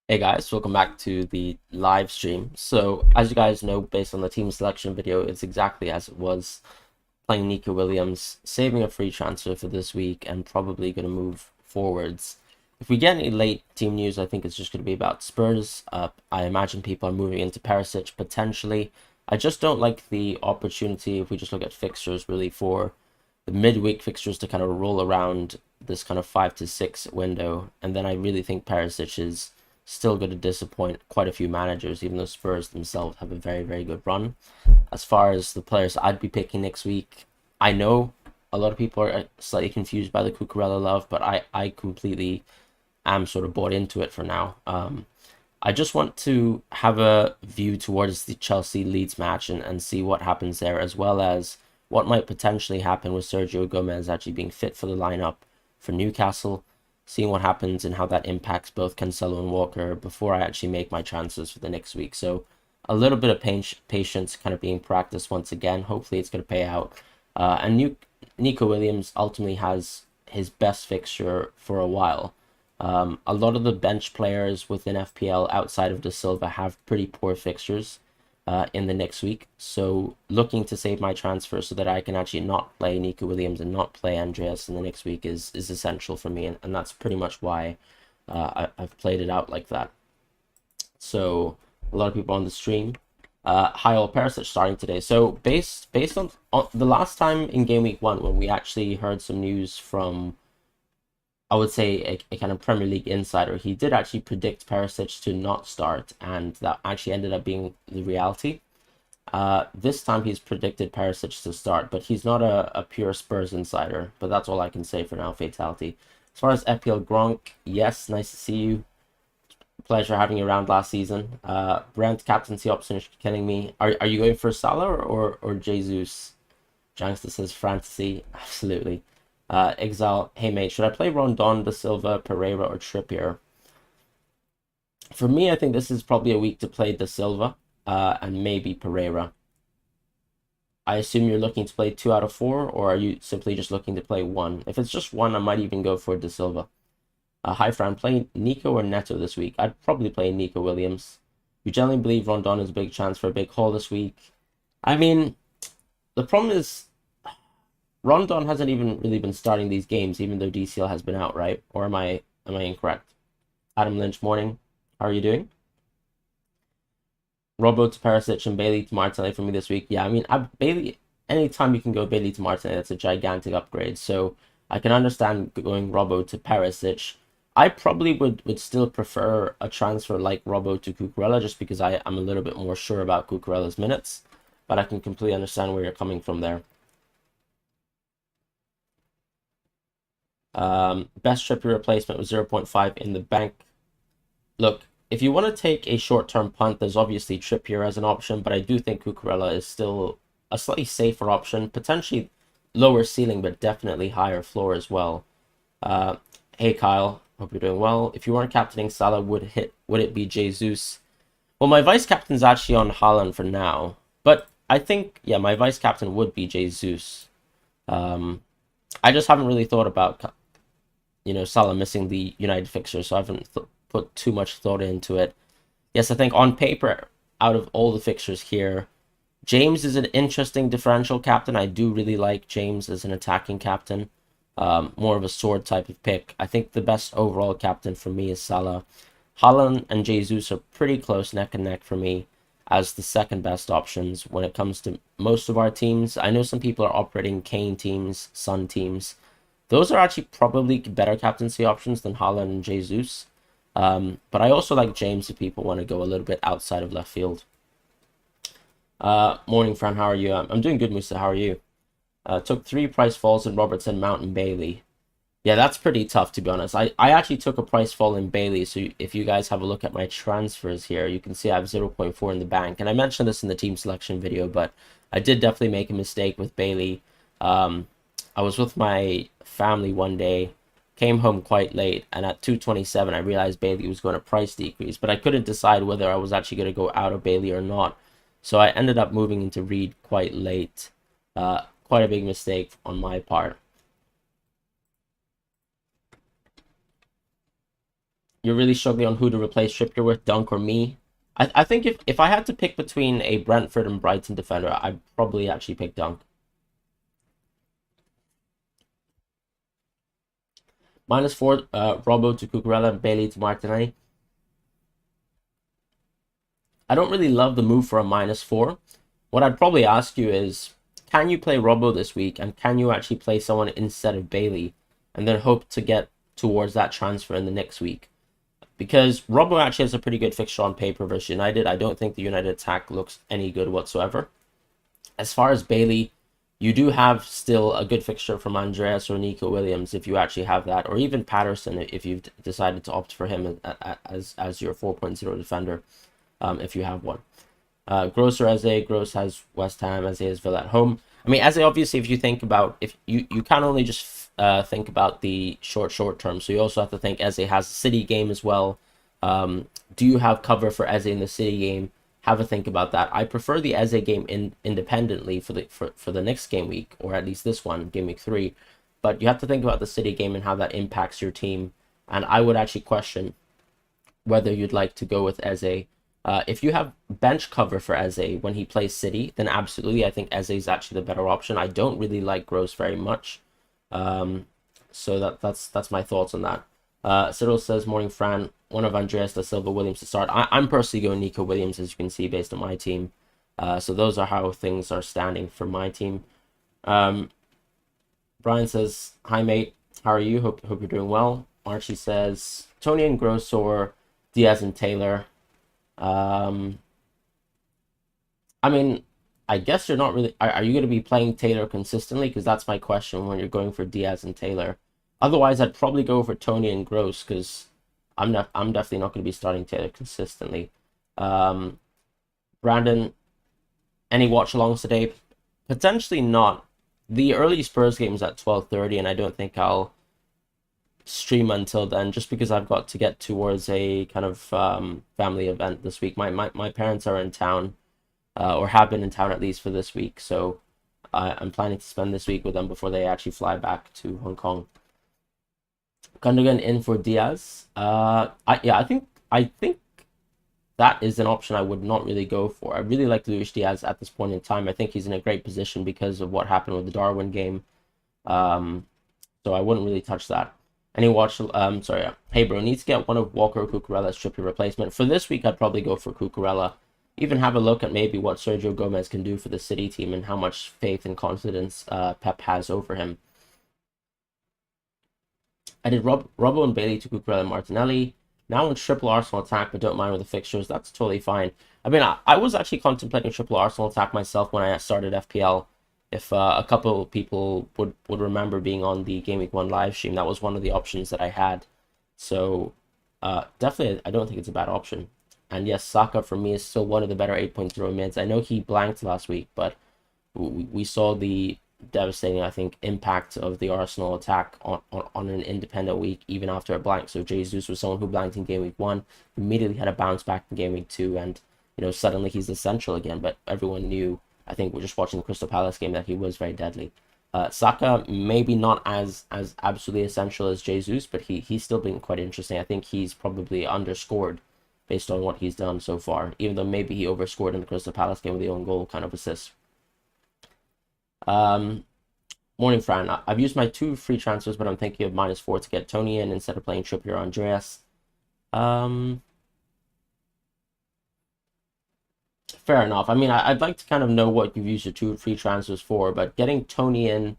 Hey guys, welcome back to the live stream. So, as you guys know, based on the team selection video, it's exactly as it was. Playing Nico Williams, saving a free transfer for this week, and probably going to move forwards. If we get any late team news, I think it's just going to be about Spurs. I imagine people are moving into Perisic potentially. I just don't like the opportunity, if we just look at fixtures, really, for the midweek fixtures to kind of roll around this kind of 5 to 6 window. And then I really think Perisic is still going to disappoint quite a few managers, even though Spurs themselves have a very, very good run. As far as the players I'd be picking next week, I know a lot of people are slightly confused by the Cucurella love, but I completely am sort of bought into it for now. I just want to have a view towards the Chelsea Leeds match and see what happens there, as well as what might potentially happen with Sergio Gomez actually being fit for the lineup for Newcastle, seeing what happens and how that impacts both Cancelo and Walker before I actually make my transfers for the next week. So a little bit of patience kind of being practiced once again. Hopefully it's going to pay out. Nico Williams ultimately has his best fixture for a while. A lot of the bench players within FPL outside of De Silva have pretty poor fixtures in the next week. So looking to save my transfer so that I can actually not play Nico Williams and not play Andreas in the next week is essential for me. And that's pretty much why I've played it out like that. So a lot of people on the stream. Hi all, Perisic starting today. So based on the last time in game week 1 when we actually heard some news from, I would say, a kind of Premier League insider, he did actually predict Perisic to not start, and that actually ended up being the reality. This time he's predicted Perisic to start, but he's not a pure Spurs insider. But that's all I can say for now, Fatality. As far as FPL Gronk, yes, nice to see you. Pleasure having you around last season. Brent, captaincy option is killing me. Are you going for Salah or Jesus? Jankster says fantasy. Absolutely. Exile, hey mate, should I play Rondon, De Silva, Pereira, or Trippier? For me, I think this is probably a week to play De Silva and maybe Pereira. I assume you're looking to play 2 out of 4, or are you simply just looking to play 1? If it's just 1, I might even go for De Silva. Hi Fran, play Nico or Neto this week? I'd probably play Nico Williams. You generally believe Rondon is a big chance for a big haul this week. I mean, the problem is Rondon hasn't even really been starting these games, even though DCL has been out, right? Or am I incorrect? Adam Lynch, morning. How are you doing? Robo to Perisic and Bailey to Martinelli for me this week. Yeah, I mean, Bailey. Anytime you can go Bailey to Martinelli, that's a gigantic upgrade. So I can understand going Robo to Perisic. I probably would still prefer a transfer like Robo to Cucurella, just because I'm a little bit more sure about Cucurella's minutes. But I can completely understand where you're coming from there. Best Trippier replacement was 0.5 in the bank. Look, if you want to take a short-term punt, there's obviously Trippier as an option, but I do think Cucurella is still a slightly safer option, potentially lower ceiling, but definitely higher floor as well. Hey Kyle, hope you're doing well. If you weren't captaining Salah, would it be Jesus? Well, my vice captain's actually on Haaland for now, but I think, yeah, my vice captain would be Jesus. I just haven't really thought about, Salah missing the United fixture, so I haven't put too much thought into it. Yes, I think on paper, out of all the fixtures here, James is an interesting differential captain. I do really like James as an attacking captain. More of a sword type of pick. I think the best overall captain for me is Salah. Haaland and Jesus are pretty close neck and neck for me as the second best options when it comes to most of our teams. I know some people are operating Kane teams, Son teams. Those are actually probably better captaincy options than Haaland and Jesus. But I also like James if people want to go a little bit outside of left field. Morning, Fran. How are you? I'm doing good, Musa. How are you? Took 3 price falls in Robertson, Mount, and Bailey. Yeah, that's pretty tough, to be honest. I actually took a price fall in Bailey, so if you guys have a look at my transfers here, you can see I have 0.4 in the bank. And I mentioned this in the team selection video, but I did definitely make a mistake with Bailey. I was with my family one day, came home quite late, and at 2:27 I realized Bailey was going to price decrease, but I couldn't decide whether I was actually going to go out of Bailey or not. So I ended up moving into Reed quite late. Quite a big mistake on my part. you're really struggling on who to replace Trippier with, Dunk or me. I think if I had to pick between a Brentford and Brighton defender, I'd probably actually pick Dunk. -4, Robbo to Cucurella and Bailey to Martinelli. I don't really love the move for a -4. What I'd probably ask you is, can you play Robbo this week, and can you actually play someone instead of Bailey, and then hope to get towards that transfer in the next week? Because Robbo actually has a pretty good fixture on paper versus United. I don't think the United attack looks any good whatsoever. As far as Bailey, you do have still a good fixture from Andreas or Nico Williams if you actually have that, or even Patterson if you've decided to opt for him as your 4.0 defender, if you have one. Gross or Eze. Gross has West Ham, Eze has Villa at home. I mean, Eze, obviously, if you think about, if you can't only just think about the short term, so you also have to think Eze has a City game as well. Do you have cover for Eze in the City game? Have a think about that. I prefer the Eze game independently for the next game week, or at least this one, game week 3. But you have to think about the City game and how that impacts your team. And I would actually question whether you'd like to go with Eze. If you have bench cover for Eze when he plays City, then absolutely, I think Eze is actually the better option. I don't really like Gross very much. So that's my thoughts on that. Cyril says, morning Fran, one of Andreas da Silva Williams to start. I'm personally going Nico Williams, as you can see, based on my team. So those are how things are standing for my team. Brian says, hi mate, how are you? Hope you're doing well. Archie says, Tony and Gross or Diaz and Taylor. I mean, I guess you're not really. Are you going to be playing Taylor consistently? Because that's my question when you're going for Diaz and Taylor. Otherwise, I'd probably go for Tony and Gross because I'm definitely not going to be starting Taylor consistently. Brandon, any watch alongs today? Potentially not. The early Spurs game is at 12:30, and I don't think I'll stream until then, just because I've got to get towards a kind of family event this week. My parents are in town, or have been in town at least for this week, so I'm planning to spend this week with them before they actually fly back to Hong Kong. Gundogan in for Diaz. I think that is an option I would not really go for. I really like Luis Diaz at this point in time. I think he's in a great position because of what happened with the Darwin game. So I wouldn't really touch that. Any watch? Sorry. Hey bro, needs to get one of Walker or Cucurella's Trippier replacement. For this week, I'd probably go for Cucurella. Even have a look at maybe what Sergio Gomez can do for the City team and how much faith and confidence Pep has over him. I did Robbo and Bailey to Cucurella and Martinelli. Now in triple Arsenal attack, but don't mind with the fixtures. That's totally fine. I mean, I was actually contemplating triple Arsenal attack myself when I started FPL. If a couple of people would remember being on the Game Week 1 live stream, that was one of the options that I had. So definitely, I don't think it's a bad option. And yes, Saka for me is still one of the better 8.0 mids. I know he blanked last week, but we saw the devastating, I think, impact of the Arsenal attack on an independent week, even after a blank. So Jesus was someone who blanked in Game Week 1, immediately had a bounce back in Game Week 2, and suddenly he's essential again. But everyone knew, I think we're just watching the Crystal Palace game, that he was very deadly. Saka maybe not as absolutely essential as Jesus, but he's still been quite interesting. I think he's probably underscored based on what he's done so far, even though maybe he overscored in the Crystal Palace game with the own goal kind of assist. Morning, Fran. I've used my 2 free transfers, but I'm thinking of -4 to get Tony in instead of playing Trippier or Andreas. Fair enough. I mean, I'd like to kind of know what you've used your 2 free transfers for, but getting Tony in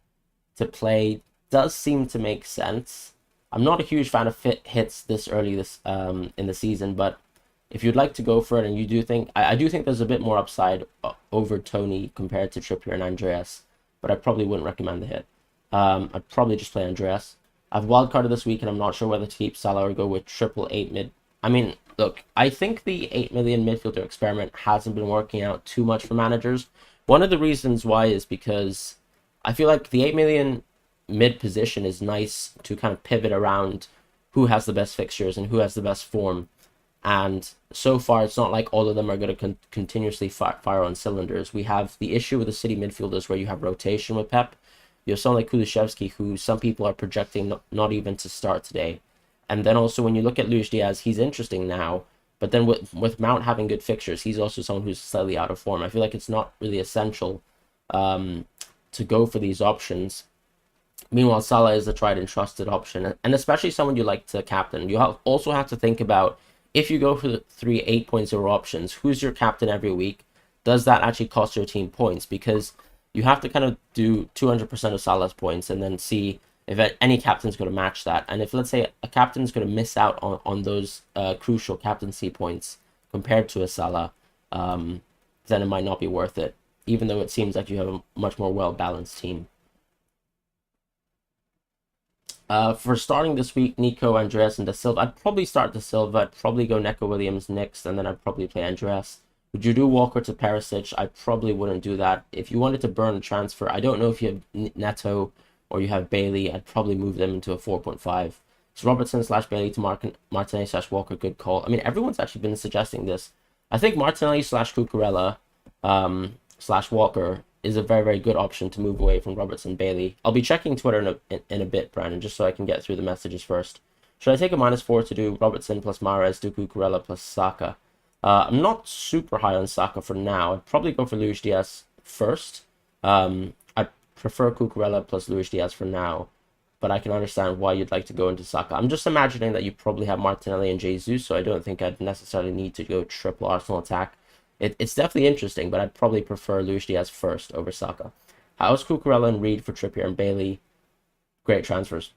to play does seem to make sense. I'm not a huge fan of hits this early in the season, but if you'd like to go for it, and you do think, I do think there's a bit more upside over Tony compared to Trippier and Andreas, but I probably wouldn't recommend the hit. I'd probably just play Andreas. I've wildcarded this week, and I'm not sure whether to keep Salah or go with triple 8 mid. I mean, look, I think the 8 million midfielder experiment hasn't been working out too much for managers. One of the reasons why is because I feel like the 8 million mid position is nice to kind of pivot around who has the best fixtures and who has the best form. And so far, it's not like all of them are going to continuously fire on cylinders. We have the issue with the City midfielders where you have rotation with Pep. You have someone like Kulusevski, who some people are projecting not even to start today. And then also when you look at Luis Diaz, he's interesting now. But then with Mount having good fixtures, he's also someone who's slightly out of form. I feel like it's not really essential to go for these options. Meanwhile, Salah is a tried and trusted option, and especially someone you like to captain. You also have to think about, if you go for the 3 8.0 options, who's your captain every week? Does that actually cost your team points? Because you have to kind of do 200% of Salah's points and then see if any captain's going to match that. And if, let's say, a captain's going to miss out on those crucial captaincy points compared to a Salah, then it might not be worth it, even though it seems like you have a much more well-balanced team. For starting this week, Nico, Andreas, and Da Silva. I'd probably start Da Silva. I'd probably go Neco Williams next, and then I'd probably play Andreas. Would you do Walker to Perisic? I probably wouldn't do that. If you wanted to burn a transfer, I don't know if you have Neto or you have Bailey. I'd probably move them into a 4.5. Is Robertson / Bailey to Martinelli / Walker good call? I mean, everyone's actually been suggesting this. I think Martinelli / Cucurella / Walker is a very, very good option to move away from Robertson Bailey. I'll be checking Twitter in a bit, Brandon, just so I can get through the messages first. Should I take a -4 to do Robertson plus Mahrez, do Cucurella plus Saka? I'm not super high on Saka for now. I'd probably go for Luis Diaz first. I prefer Cucurella plus Luis Diaz for now, but I can understand why you'd like to go into Saka. I'm just imagining that you probably have Martinelli and Jesus, so I don't think I'd necessarily need to go triple Arsenal attack. It's definitely interesting, but I'd probably prefer Luis Diaz first over Saka. How's Cucurella and Reed for Trippier and Bailey? Great transfers.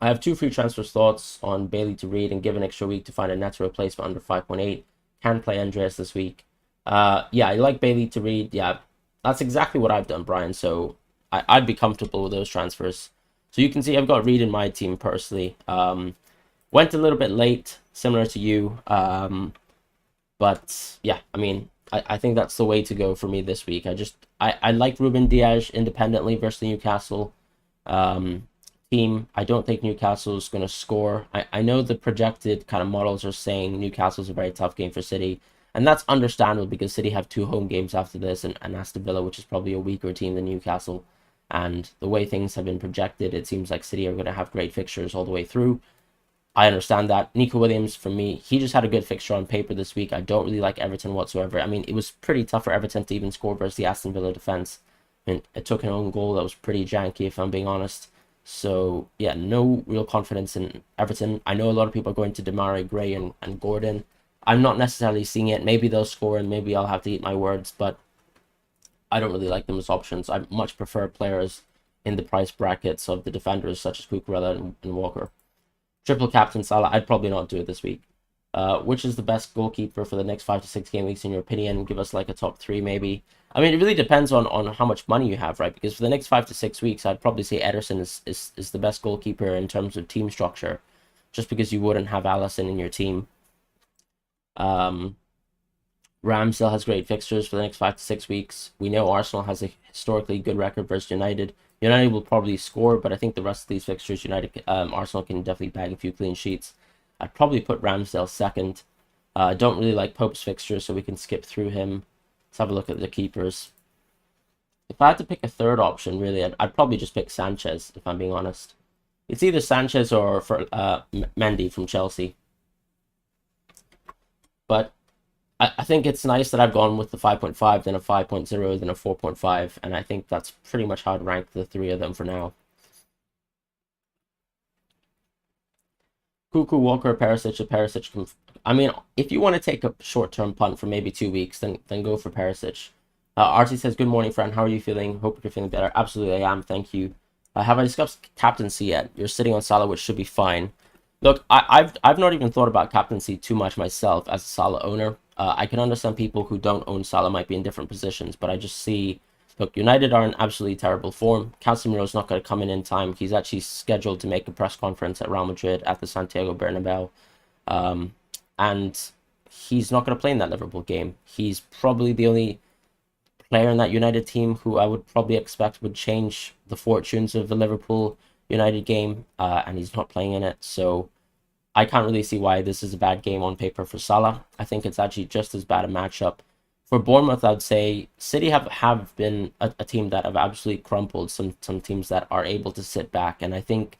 I have 2 free transfer slots on Bailey to Reed and give an extra week to find a Neto replacement under 5.8. Can play Andreas this week. Yeah, I like Bailey to Reed. Yeah, that's exactly what I've done, Brian. So I'd be comfortable with those transfers. So you can see I've got Reed in my team personally. Went a little bit late, similar to you. But yeah, I mean, I think that's the way to go for me this week. I like Ruben Diaz independently versus the Newcastle team. I don't think Newcastle is going to score. I know the projected kind of models are saying Newcastle's a very tough game for City, and that's understandable because City have 2 home games after this, and Aston Villa, which is probably a weaker team than Newcastle. And the way things have been projected, it seems like City are going to have great fixtures all the way through. I understand that. Nico Williams, for me, he just had a good fixture on paper this week. I don't really like Everton whatsoever. I mean, it was pretty tough for Everton to even score versus the Aston Villa defense. I mean, it took an own goal that was pretty janky, if I'm being honest. So, yeah, no real confidence in Everton. I know a lot of people are going to Demarai Gray and Gordon. I'm not necessarily seeing it. Maybe they'll score and maybe I'll have to eat my words, but I don't really like them as options. I much prefer players in the price brackets of the defenders, such as Cucurella and Walker. Triple captain Salah, I'd probably not do it this week. Which is the best goalkeeper for the next 5 to 6 game weeks in your opinion? Give us like a top 3 maybe. I mean, it really depends on how much money you have, right? Because for the next 5 to 6 weeks, I'd probably say Ederson is the best goalkeeper in terms of team structure, just because you wouldn't have Alisson in your team. Ramsdale has great fixtures for the next 5 to 6 weeks. We know Arsenal has a historically good record versus United. United will probably score, but I think the rest of these fixtures, Arsenal can definitely bag a few clean sheets. I'd probably put Ramsdale second. I don't really like Pope's fixture, so we can skip through him. Let's have a look at the keepers. If I had to pick a third option, really, I'd probably just pick Sanchez, if I'm being honest. It's either Sanchez or for Mendy from Chelsea. But I think it's nice that I've gone with the 5.5, then a 5.0, then a 4.5, and I think that's pretty much how I'd rank the 3 of them for now. Cuckoo, Walker, Perisic. I mean, if you want to take a short-term punt for maybe 2 weeks, then go for Perisic. Artie says, good morning, Fran. How are you feeling? Hope you're feeling better. Absolutely, I am. Thank you. Have I discussed captaincy yet? You're sitting on Salah, which should be fine. Look, I've not even thought about captaincy too much myself as a Salah owner. I can understand people who don't own Salah might be in different positions, but I just see, look, United are in absolutely terrible form. Casemiro's not going to come in time. He's actually scheduled to make a press conference at Real Madrid at the Santiago Bernabeu. And he's not going to play in that Liverpool game. He's probably the only player in that United team who I would probably expect would change the fortunes of the Liverpool United game, and he's not playing in it. So I can't really see why this is a bad game on paper for Salah. I think it's actually just as bad a matchup. For Bournemouth, I'd say City have been a team that have absolutely crumpled some teams that are able to sit back. And I think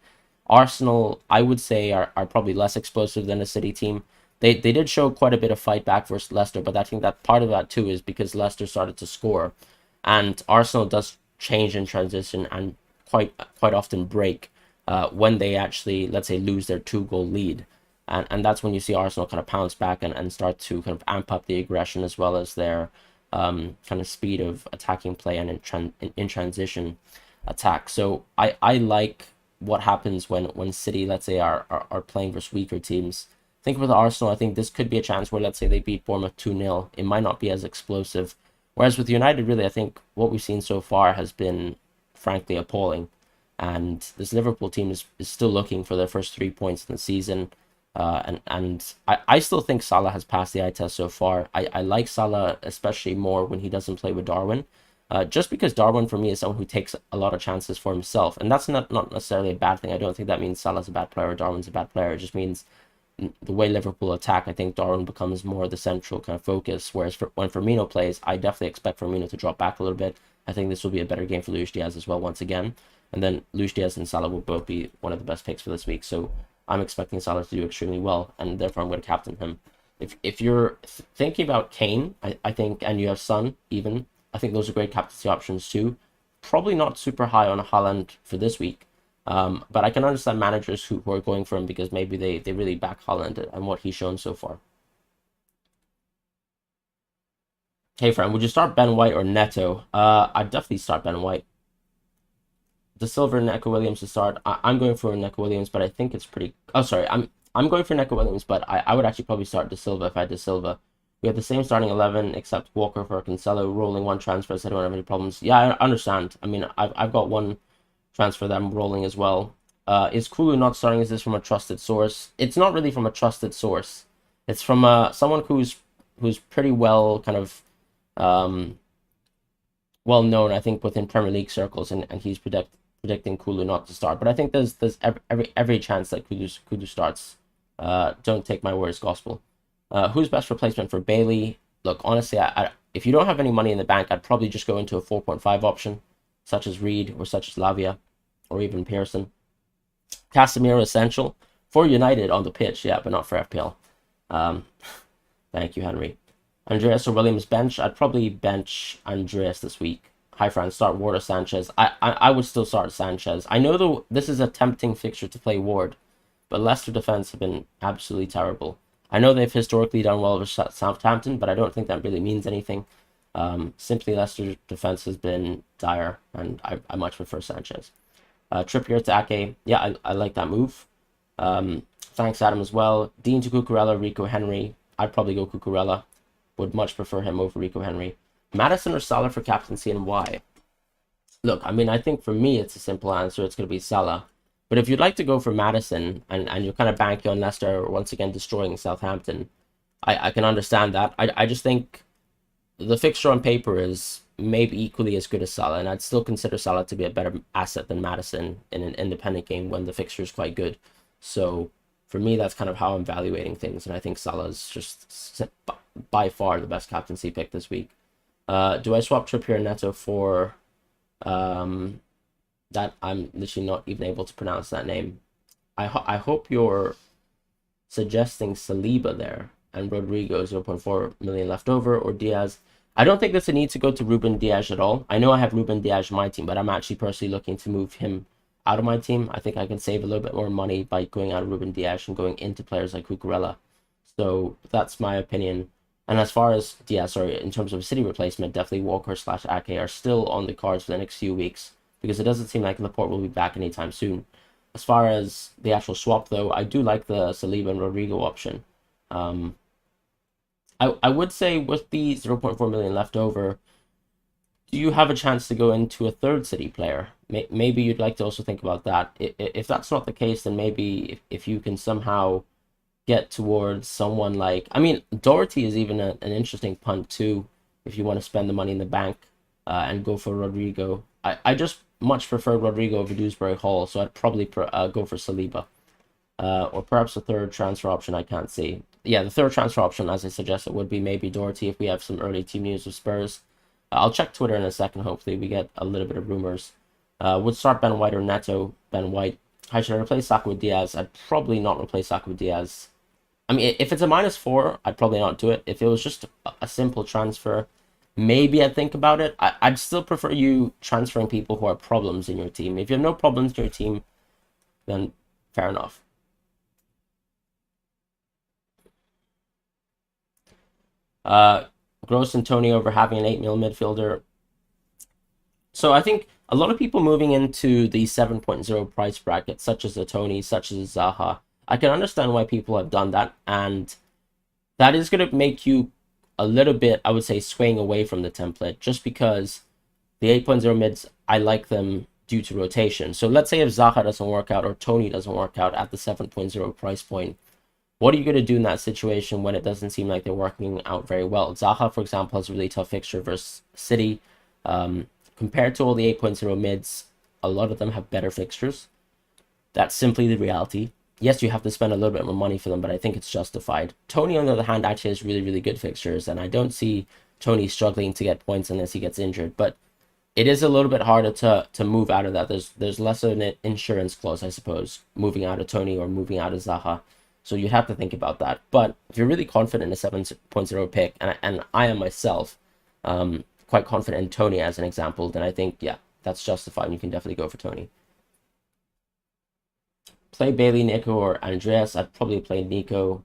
Arsenal, I would say, are probably less explosive than a City team. They did show quite a bit of fight back versus Leicester, but I think that part of that too is because Leicester started to score, and Arsenal does change in transition and quite often break when they actually, let's say, lose their 2 goal lead. And that's when you see Arsenal kind of pounce back and start to kind of amp up the aggression as well as their kind of speed of attacking play and in transition attack. So I like what happens when City, let's say, are playing versus weaker teams. I think with Arsenal, I think this could be a chance where, let's say, they beat Bournemouth 2-0. It might not be as explosive. Whereas with United, really, I think what we've seen so far has been, frankly, appalling. And this Liverpool team is still looking for their first 3 points in the season. I still think Salah has passed the eye test so far. I like Salah especially more when he doesn't play with Darwin. Just because Darwin for me is someone who takes a lot of chances for himself. And that's not necessarily a bad thing. I don't think that means Salah's a bad player or Darwin's a bad player. It just means the way Liverpool attack, I think Darwin becomes more the central kind of focus. Whereas when Firmino plays, I definitely expect Firmino to drop back a little bit. I think this will be a better game for Luis Diaz as well once again. And then Luis Diaz and Salah will both be one of the best picks for this week. So I'm expecting Salah to do extremely well, and therefore I'm going to captain him. If you're thinking about Kane, I think, and you have Son even, I think those are great captaincy options too. Probably not super high on Haaland for this week. But I can understand managers who are going for him because maybe they really back Haaland and what he's shown so far. Hey, Fran, would you start Ben White or Neto? I'd definitely start Ben White. De Silva and Neco Williams to start. I'm going for Neco Williams, but I think it's pretty. Oh, sorry. I'm going for Neco Williams, but I would actually probably start De Silva if I had De Silva. We have the same starting 11 except Walker for Cancelo, rolling one transfer, so I don't have any problems. Yeah, I understand. I mean, I've got one transfer that I'm rolling as well. Is Kulu not starting? Is this from a trusted source? It's not really from a trusted source. It's from someone who's pretty well kind of well known, I think, within Premier League circles, and he's predicting Kulu not to start. But I think there's every chance that Kulu starts. Don't take my word as gospel. Who's best replacement for Bailey? Look, honestly, if you don't have any money in the bank, I'd probably just go into a 4.5 option, such as Reed or such as Lavia, or even Pearson. Casemiro essential for United on the pitch, yeah, but not for FPL. Thank you, Henry. Andreas or Williams bench? I'd probably bench Andreas this week. Hi, Fran. Start Ward or Sanchez? I would still start Sanchez. I know this is a tempting fixture to play Ward, but Leicester defense have been absolutely terrible. I know they've historically done well with Southampton, but I don't think that really means anything. Simply Leicester defense has been dire, and I much prefer Sanchez. Trippier to Ake. Yeah, I like that move. Thanks, Adam, as well. Dean to Cucurella, Rico Henry. I'd probably go Cucurella. Would much prefer him over Rico Henry. Madison or Salah for captaincy, and why? Look, I mean, I think for me, it's a simple answer. It's going to be Salah. But if you'd like to go for Madison and you're kind of banking on Leicester once again destroying Southampton, I can understand that. I just think the fixture on paper is maybe equally as good as Salah, and I'd still consider Salah to be a better asset than Madison in an independent game when the fixture is quite good. So for me, that's kind of how I'm evaluating things, and I think Salah is just by far the best captaincy pick this week. Do I swap Trippier and Neto for that? I'm literally not even able to pronounce that name. I hope you're suggesting Saliba there and Rodrigo 0.4 million left over, or Diaz. I don't think there's a need to go to Ruben Diaz at all. I know I have Ruben Diaz in my team, but I'm actually personally looking to move him out of my team. I think I can save a little bit more money by going out of Ruben Diaz and going into players like Cucurella. So that's my opinion. And as far as Diaz, in terms of a City replacement, definitely Walker / Ake are still on the cards for the next few weeks, because it doesn't seem like Laporte will be back anytime soon. As far as the actual swap, though, I do like the Saliba and Rodrigo option. I would say with the 0.4 million left over, do you have a chance to go into a third City player? Maybe you'd like to also think about that. If that's not the case, then maybe if you can somehow get towards someone like... I mean, Doherty is even an interesting punt too, if you want to spend the money in the bank and go for Rodrigo. I just much prefer Rodrigo over Dewsbury Hall, so I'd probably go for Saliba. Or perhaps a third transfer option I can't see. Yeah, the third transfer option, as I suggested, would be maybe Doherty if we have some early team news with Spurs. I'll check Twitter in a second. Hopefully we get a little bit of rumors. Would start Ben White or Neto? Ben White. How should I replace Saka with Diaz? I'd probably not replace Saka with Diaz. I mean, if it's a -4, I'd probably not do it. If it was just a simple transfer, maybe I'd think about it. I'd still prefer you transferring people who are problems in your team. If you have no problems in your team, then fair enough. Gross and Tony over having an 8 mil midfielder. So I think a lot of people moving into the 7.0 price bracket, such as a Tony, such as Zaha, I can understand why people have done that, and that is going to make you a little bit, I would say, swaying away from the template, just because the 8.0 mids, I like them due to rotation. So let's say if Zaha doesn't work out or Tony doesn't work out at the 7.0 price point, what are you going to do in that situation when it doesn't seem like they're working out very well? Zaha, for example, has a really tough fixture versus City. Compared to all the 8.0 mids, a lot of them have better fixtures. That's simply the reality. Yes, you have to spend a little bit more money for them, but I think it's justified. Tony, on the other hand, actually has really, really good fixtures, and I don't see Tony struggling to get points unless he gets injured. But it is a little bit harder to move out of that. There's less of an insurance clause, I suppose, moving out of Tony or moving out of Zaha. So you'd have to think about that. But if you're really confident in a 7.0 pick, and I am myself quite confident in Tony as an example, then I think, yeah, that's justified. You can definitely go for Tony. Play Bailey, Nico, or Andreas. I'd probably play Nico.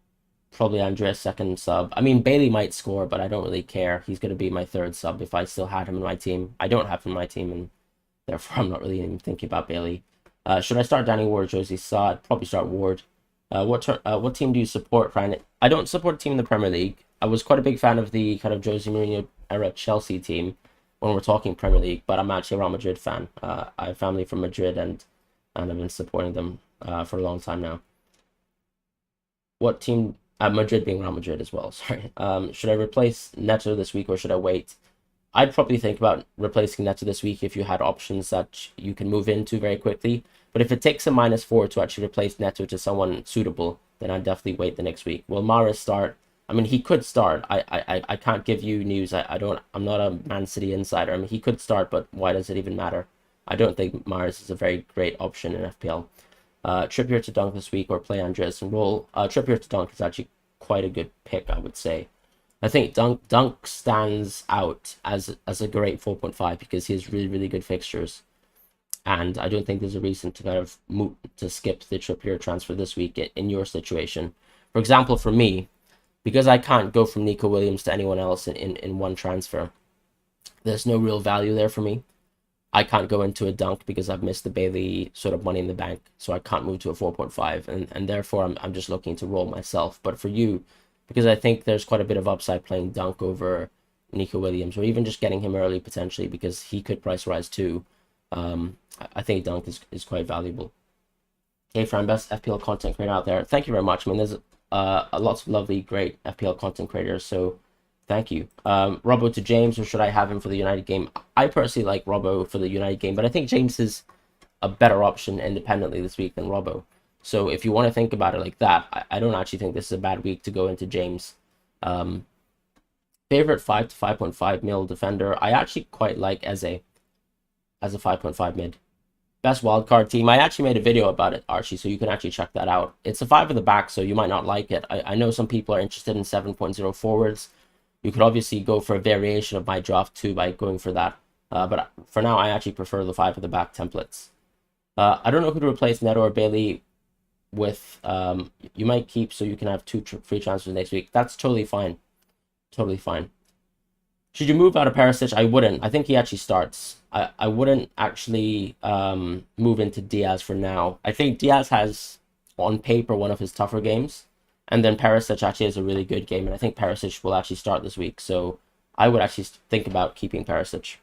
Probably Andreas second sub. I mean, Bailey might score, but I don't really care. He's going to be my third sub if I still had him in my team. I don't have him in my team, and therefore I'm not really even thinking about Bailey. Should I start Danny Ward, Josie Saw? I'd probably start Ward. What team do you support, Fran? I don't support a team in the Premier League. I was quite a big fan of the kind of Jose Mourinho era Chelsea team when we're talking Premier League, but I'm actually a Real Madrid fan. I have family from Madrid, and I've been supporting them for a long time now. What team? Madrid being Real Madrid as well. Sorry. Should I replace Neto this week or should I wait? I'd probably think about replacing Neto this week if you had options that you can move into very quickly. But if it takes a -4 to actually replace Neto to someone suitable, then I'd definitely wait the next week. Will Mahrez start? I mean, he could start. I can't give you news. I'm not a Man City insider. I mean, he could start, but why does it even matter? I don't think Mahrez is a very great option in FPL. Trippier to dunk this week or play Andreas and roll. Trippier to dunk is actually quite a good pick, I would say. I think Dunk stands out as a great 4.5 because he has really, really good fixtures. And I don't think there's a reason to kind of move to skip the Trippier transfer this week in your situation. For example, for me, because I can't go from Nico Williams to anyone else in one transfer, there's no real value there for me. I can't go into a dunk because I've missed the Bailey sort of money in the bank, so I can't move to a 4.5, and therefore I'm just looking to roll myself. But for you, because I think there's quite a bit of upside playing dunk over Nico Williams, or even just getting him early potentially because he could price rise too. I think dunk is quite valuable. Okay, Fran, best FPL content creator out there. Thank you very much. I mean, there's lots of lovely, great FPL content creators, so thank you. Robbo to James, or should I have him for the United game? I personally like Robbo for the United game, but I think James is a better option independently this week than Robbo. So if you want to think about it like that, I don't actually think this is a bad week to go into James. Favorite 5 to 5.5 mil defender, I actually quite like as a 5.5 mid. Best wildcard team, I actually made a video about it, Archie, so you can actually check that out. It's a 5 at the back, so you might not like it. I know some people are interested in 7.0 forwards. You could obviously go for a variation of my draft too by going for that. But for now, I actually prefer the 5 at the back templates. I don't know who to replace Neto or Bailey with. You might keep so you can have 2 free transfers next week. That's totally fine. Totally fine. Should you move out of Perisic? I wouldn't. I think he actually starts. I wouldn't actually move into Diaz for now. I think Diaz has, on paper, one of his tougher games. And then Perisic actually has a really good game. And I think Perisic will actually start this week. So I would actually think about keeping Perisic.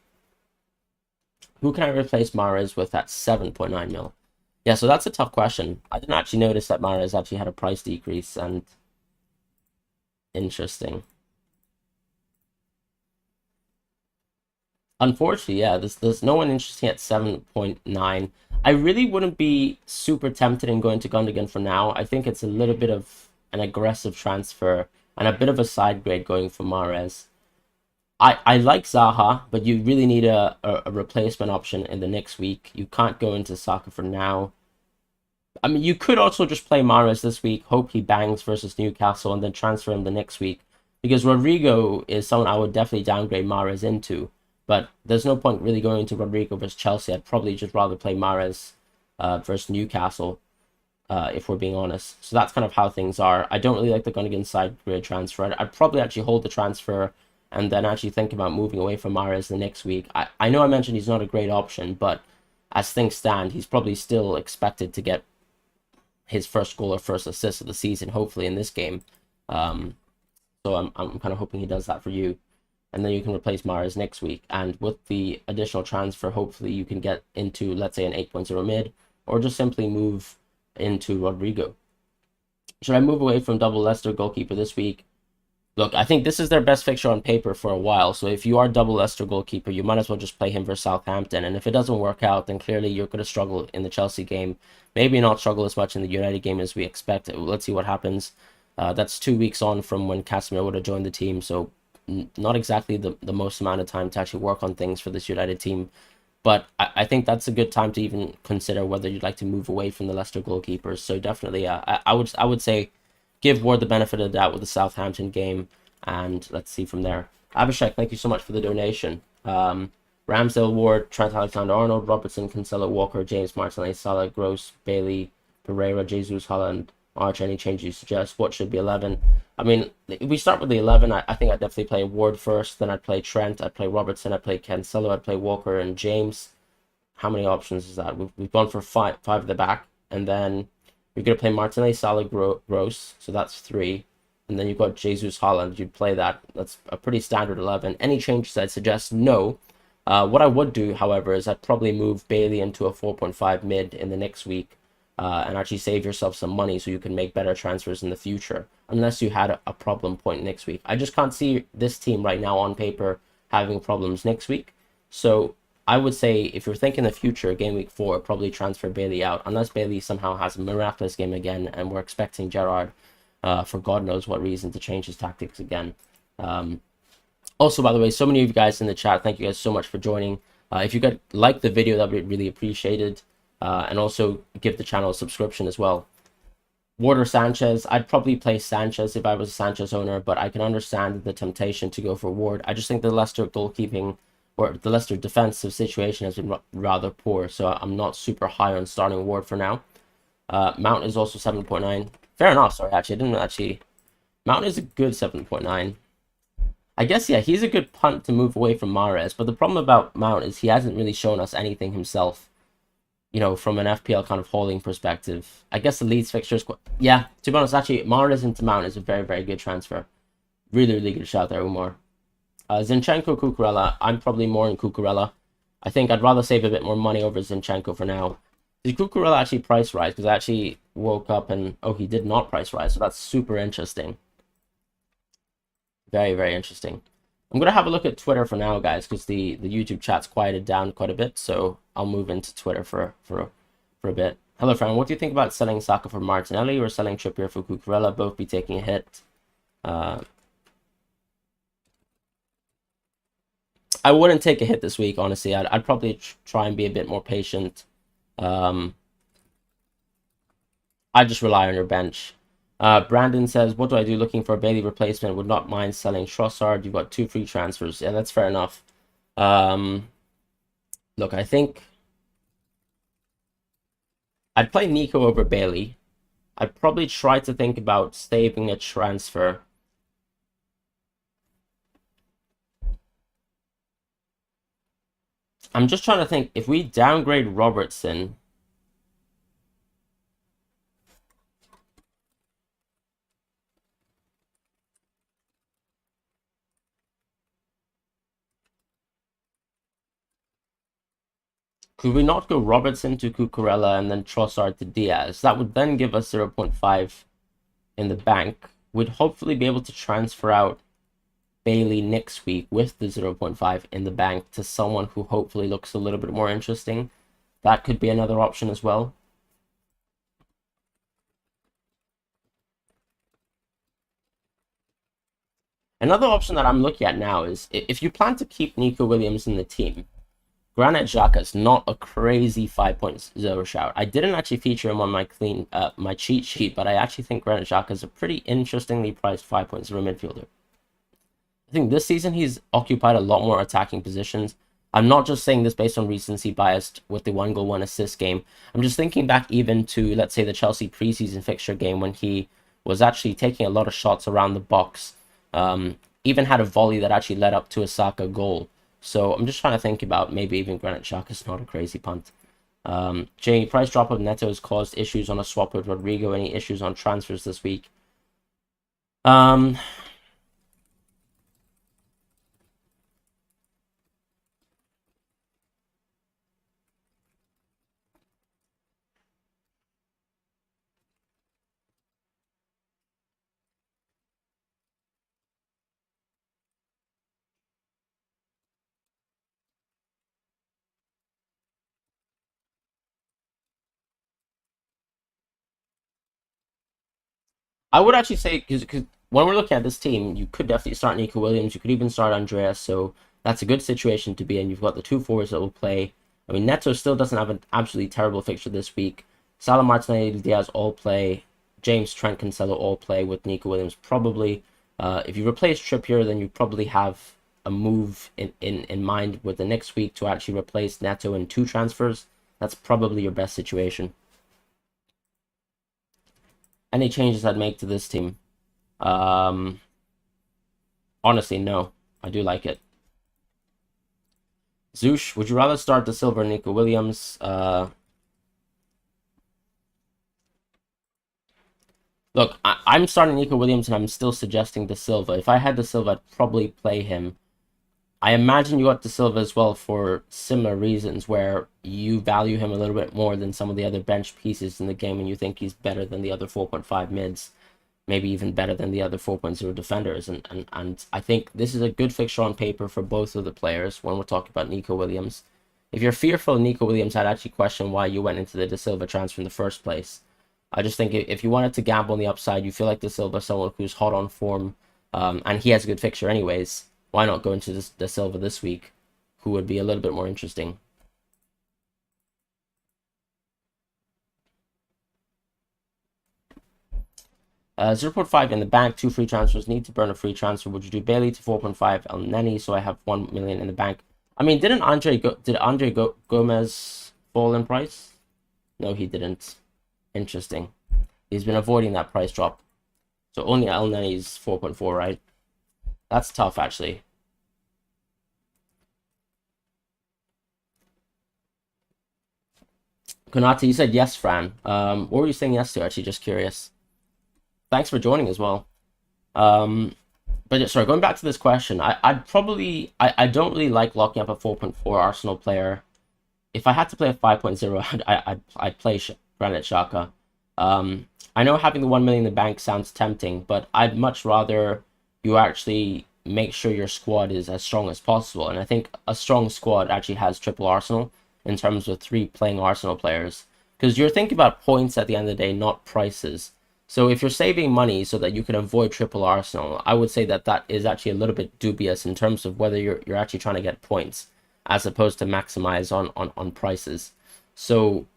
Who can I replace Mahrez with at 7.9 mil? Yeah, so that's a tough question. I didn't actually notice that Mahrez actually had a price decrease. And interesting. Unfortunately, yeah, there's no one interesting at 7.9. I really wouldn't be super tempted in going to Gundogan for now. I think it's a little bit of an aggressive transfer and a bit of a side grade going for Mahrez. I like Zaha, but you really need a replacement option in the next week. You can't go into Saka for now. I mean, you could also just play Mahrez this week, hope he bangs versus Newcastle, and then transfer him the next week. Because Rodrigo is someone I would definitely downgrade Mahrez into. But there's no point really going into Rodrigo versus Chelsea. I'd probably just rather play Mahrez versus Newcastle, if we're being honest. So that's kind of how things are. I don't really like the Gunnigan side grid transfer. I'd probably actually hold the transfer and then actually think about moving away from Mahrez the next week. I know I mentioned he's not a great option, but as things stand, he's probably still expected to get his first goal or first assist of the season, hopefully in this game. So I'm kind of hoping he does that for you. And then you can replace Mahrez next week. And with the additional transfer, hopefully you can get into, let's say, an 8.0 mid, or just simply move into Rodrigo. Should I move away from double Leicester goalkeeper this week? Look, I think this is their best fixture on paper for a while. So if you are double Leicester goalkeeper, you might as well just play him versus Southampton. And if it doesn't work out, then clearly you're going to struggle in the Chelsea game. Maybe not struggle as much in the United game as we expect. Let's see what happens. That's 2 weeks on from when Casemiro would have joined the team. So not exactly the most amount of time to actually work on things for this United team. But I think that's a good time to even consider whether you'd like to move away from the Leicester goalkeepers. So definitely, I would say give Ward the benefit of the doubt with the Southampton game, and let's see from there. Abhishek, thank you so much for the donation. Ramsdale, Ward, Trent Alexander-Arnold, Robertson, Cancelo, Walker, James Martinelli, Salah, Gross, Bailey, Pereira, Jesus, Holland, Arch. Any change you suggest? What should be 11? I mean, if we start with the 11, I think I'd definitely play Ward first, then I'd play Trent, I'd play Robertson, I'd play Cancelo, I'd play Walker and James. How many options is that? We've gone for five at the back, and then you're going to play Martinelli, Salah, Gross, so that's 3. And then you've got Jesus, Holland. You'd play that. That's a pretty standard 11. Any changes I'd suggest? No. What I would do, however, is I'd probably move Bailey into a 4.5 mid in the next week and actually save yourself some money so you can make better transfers in the future, unless you had a problem point next week. I just can't see this team right now on paper having problems next week. So I would say if you're thinking the future, game week 4, probably transfer Bailey out, unless Bailey somehow has a miraculous game again and we're expecting Gerrard for God knows what reason to change his tactics again. Also, by the way, so many of you guys in the chat, thank you guys so much for joining. If you could like the video, that would be really appreciated. And also give the channel a subscription as well. Ward or Sanchez? I'd probably play Sanchez if I was a Sanchez owner, but I can understand the temptation to go for Ward. I just think the Leicester goalkeeping or the Leicester defensive situation has been rather poor, so I'm not super high on starting Ward for now. Mount is also 7.9. Fair enough, sorry, actually, I didn't actually... Mount is a good 7.9. I guess, yeah, he's a good punt to move away from Mahrez, but the problem about Mount is he hasn't really shown us anything himself, you know, from an FPL kind of holding perspective. I guess the Leeds fixture is quite... Yeah, to be honest, actually, Mahrez into Mount is a very, very good transfer. Really, really good shout there, Umar. Zinchenko, Cucurella. I'm probably more in Cucurella. I think I'd rather save a bit more money over Zinchenko for now. Did Cucurella actually price rise? Because I actually woke up and... Oh, he did not price rise, so that's super interesting. Very, very interesting. I'm going to have a look at Twitter for now, guys, because the YouTube chat's quieted down quite a bit, so I'll move into Twitter for a bit. Hello, Fran. What do you think about selling Saka for Martinelli or selling Trippier for Cucurella? Both be taking a hit. I wouldn't take a hit this week, honestly. I'd probably try and be a bit more patient. I'd just rely on your bench. Brandon says, what do I do looking for a Bailey replacement? Would not mind selling Trossard. You've got 2 free transfers. Yeah, that's fair enough. Look, I think I'd play Nico over Bailey. I'd probably try to think about saving a transfer. I'm just trying to think, if we downgrade Robertson... Could we not go Robertson to Cucurella and then Trossard to Diaz? That would then give us 0.5 in the bank. We'd hopefully be able to transfer out Bailey next week with the 0.5 in the bank to someone who hopefully looks a little bit more interesting. That could be another option as well. Another option that I'm looking at now is if you plan to keep Nico Williams in the team, Granit Xhaka is not a crazy 5.0 shout. I didn't actually feature him on my cheat sheet, but I actually think Granit Xhaka is a pretty interestingly priced 5.0 midfielder. I think this season he's occupied a lot more attacking positions. I'm not just saying this based on recency biased with the 1 goal, 1 assist game. I'm just thinking back even to, let's say, the Chelsea preseason fixture game when he was actually taking a lot of shots around the box. Even had a volley that actually led up to a Saka goal. So I'm just trying to think about maybe even Granit Xhaka is not a crazy punt. Jay, price drop of Neto has caused issues on a swap with Rodrigo. Any issues on transfers this week? I would actually say because when we're looking at this team, you could definitely start Nico Williams. You could even start Andreas. So that's a good situation to be in. You've got the two forwards that will play. I mean, Neto still doesn't have an absolutely terrible fixture this week. Salah, Martinelli, Diaz all play. James, Trent, Cancelo all play with Nico Williams probably. If you replace Trippier, then you probably have a move in mind with the next week to actually replace Neto in 2 transfers. That's probably your best situation. Any changes I'd make to this team? Um, Honestly, no. I do like it. Zoosh, would you rather start the Silver Nico Williams? Look, I'm starting Nico Williams and I'm still suggesting De Silva. If I had De Silva, I'd probably play him. I imagine you got De Silva as well for similar reasons, where you value him a little bit more than some of the other bench pieces in the game and you think he's better than the other 4.5 mids. Maybe even better than the other 4.0 defenders. And I think this is a good fixture on paper for both of the players when we're talking about Nico Williams. If you're fearful of Nico Williams, I'd actually question why you went into the De Silva transfer in the first place. I just think if you wanted to gamble on the upside, you feel like De Silva is someone who's hot on form, and he has a good fixture anyways. Why not go into De Silva this week, who would be a little bit more interesting? 0.5 in the bank, 2 free transfers, need to burn a free transfer. Would you do Bailey to 4.5 El Neni so I have 1 million in the bank? I mean, did Andre Gomez fall in price? No, he didn't. Interesting. He's been avoiding that price drop. So only El Neni's 4.4, right? That's tough, actually. Konate, you said yes, Fran. What were you saying yes to? Actually, just curious. Thanks for joining as well. But sorry, going back to this question, I don't really like locking up a 4.4 Arsenal player. If I had to play a 5.0, I'd play Granit Xhaka. I know having the 1 million in the bank sounds tempting, but I'd much rather you actually make sure your squad is as strong as possible. And I think a strong squad actually has triple Arsenal in terms of 3 playing Arsenal players. Because you're thinking about points at the end of the day, not prices. So if you're saving money so that you can avoid triple Arsenal, I would say that that is actually a little bit dubious in terms of whether you're actually trying to get points as opposed to maximize on prices. So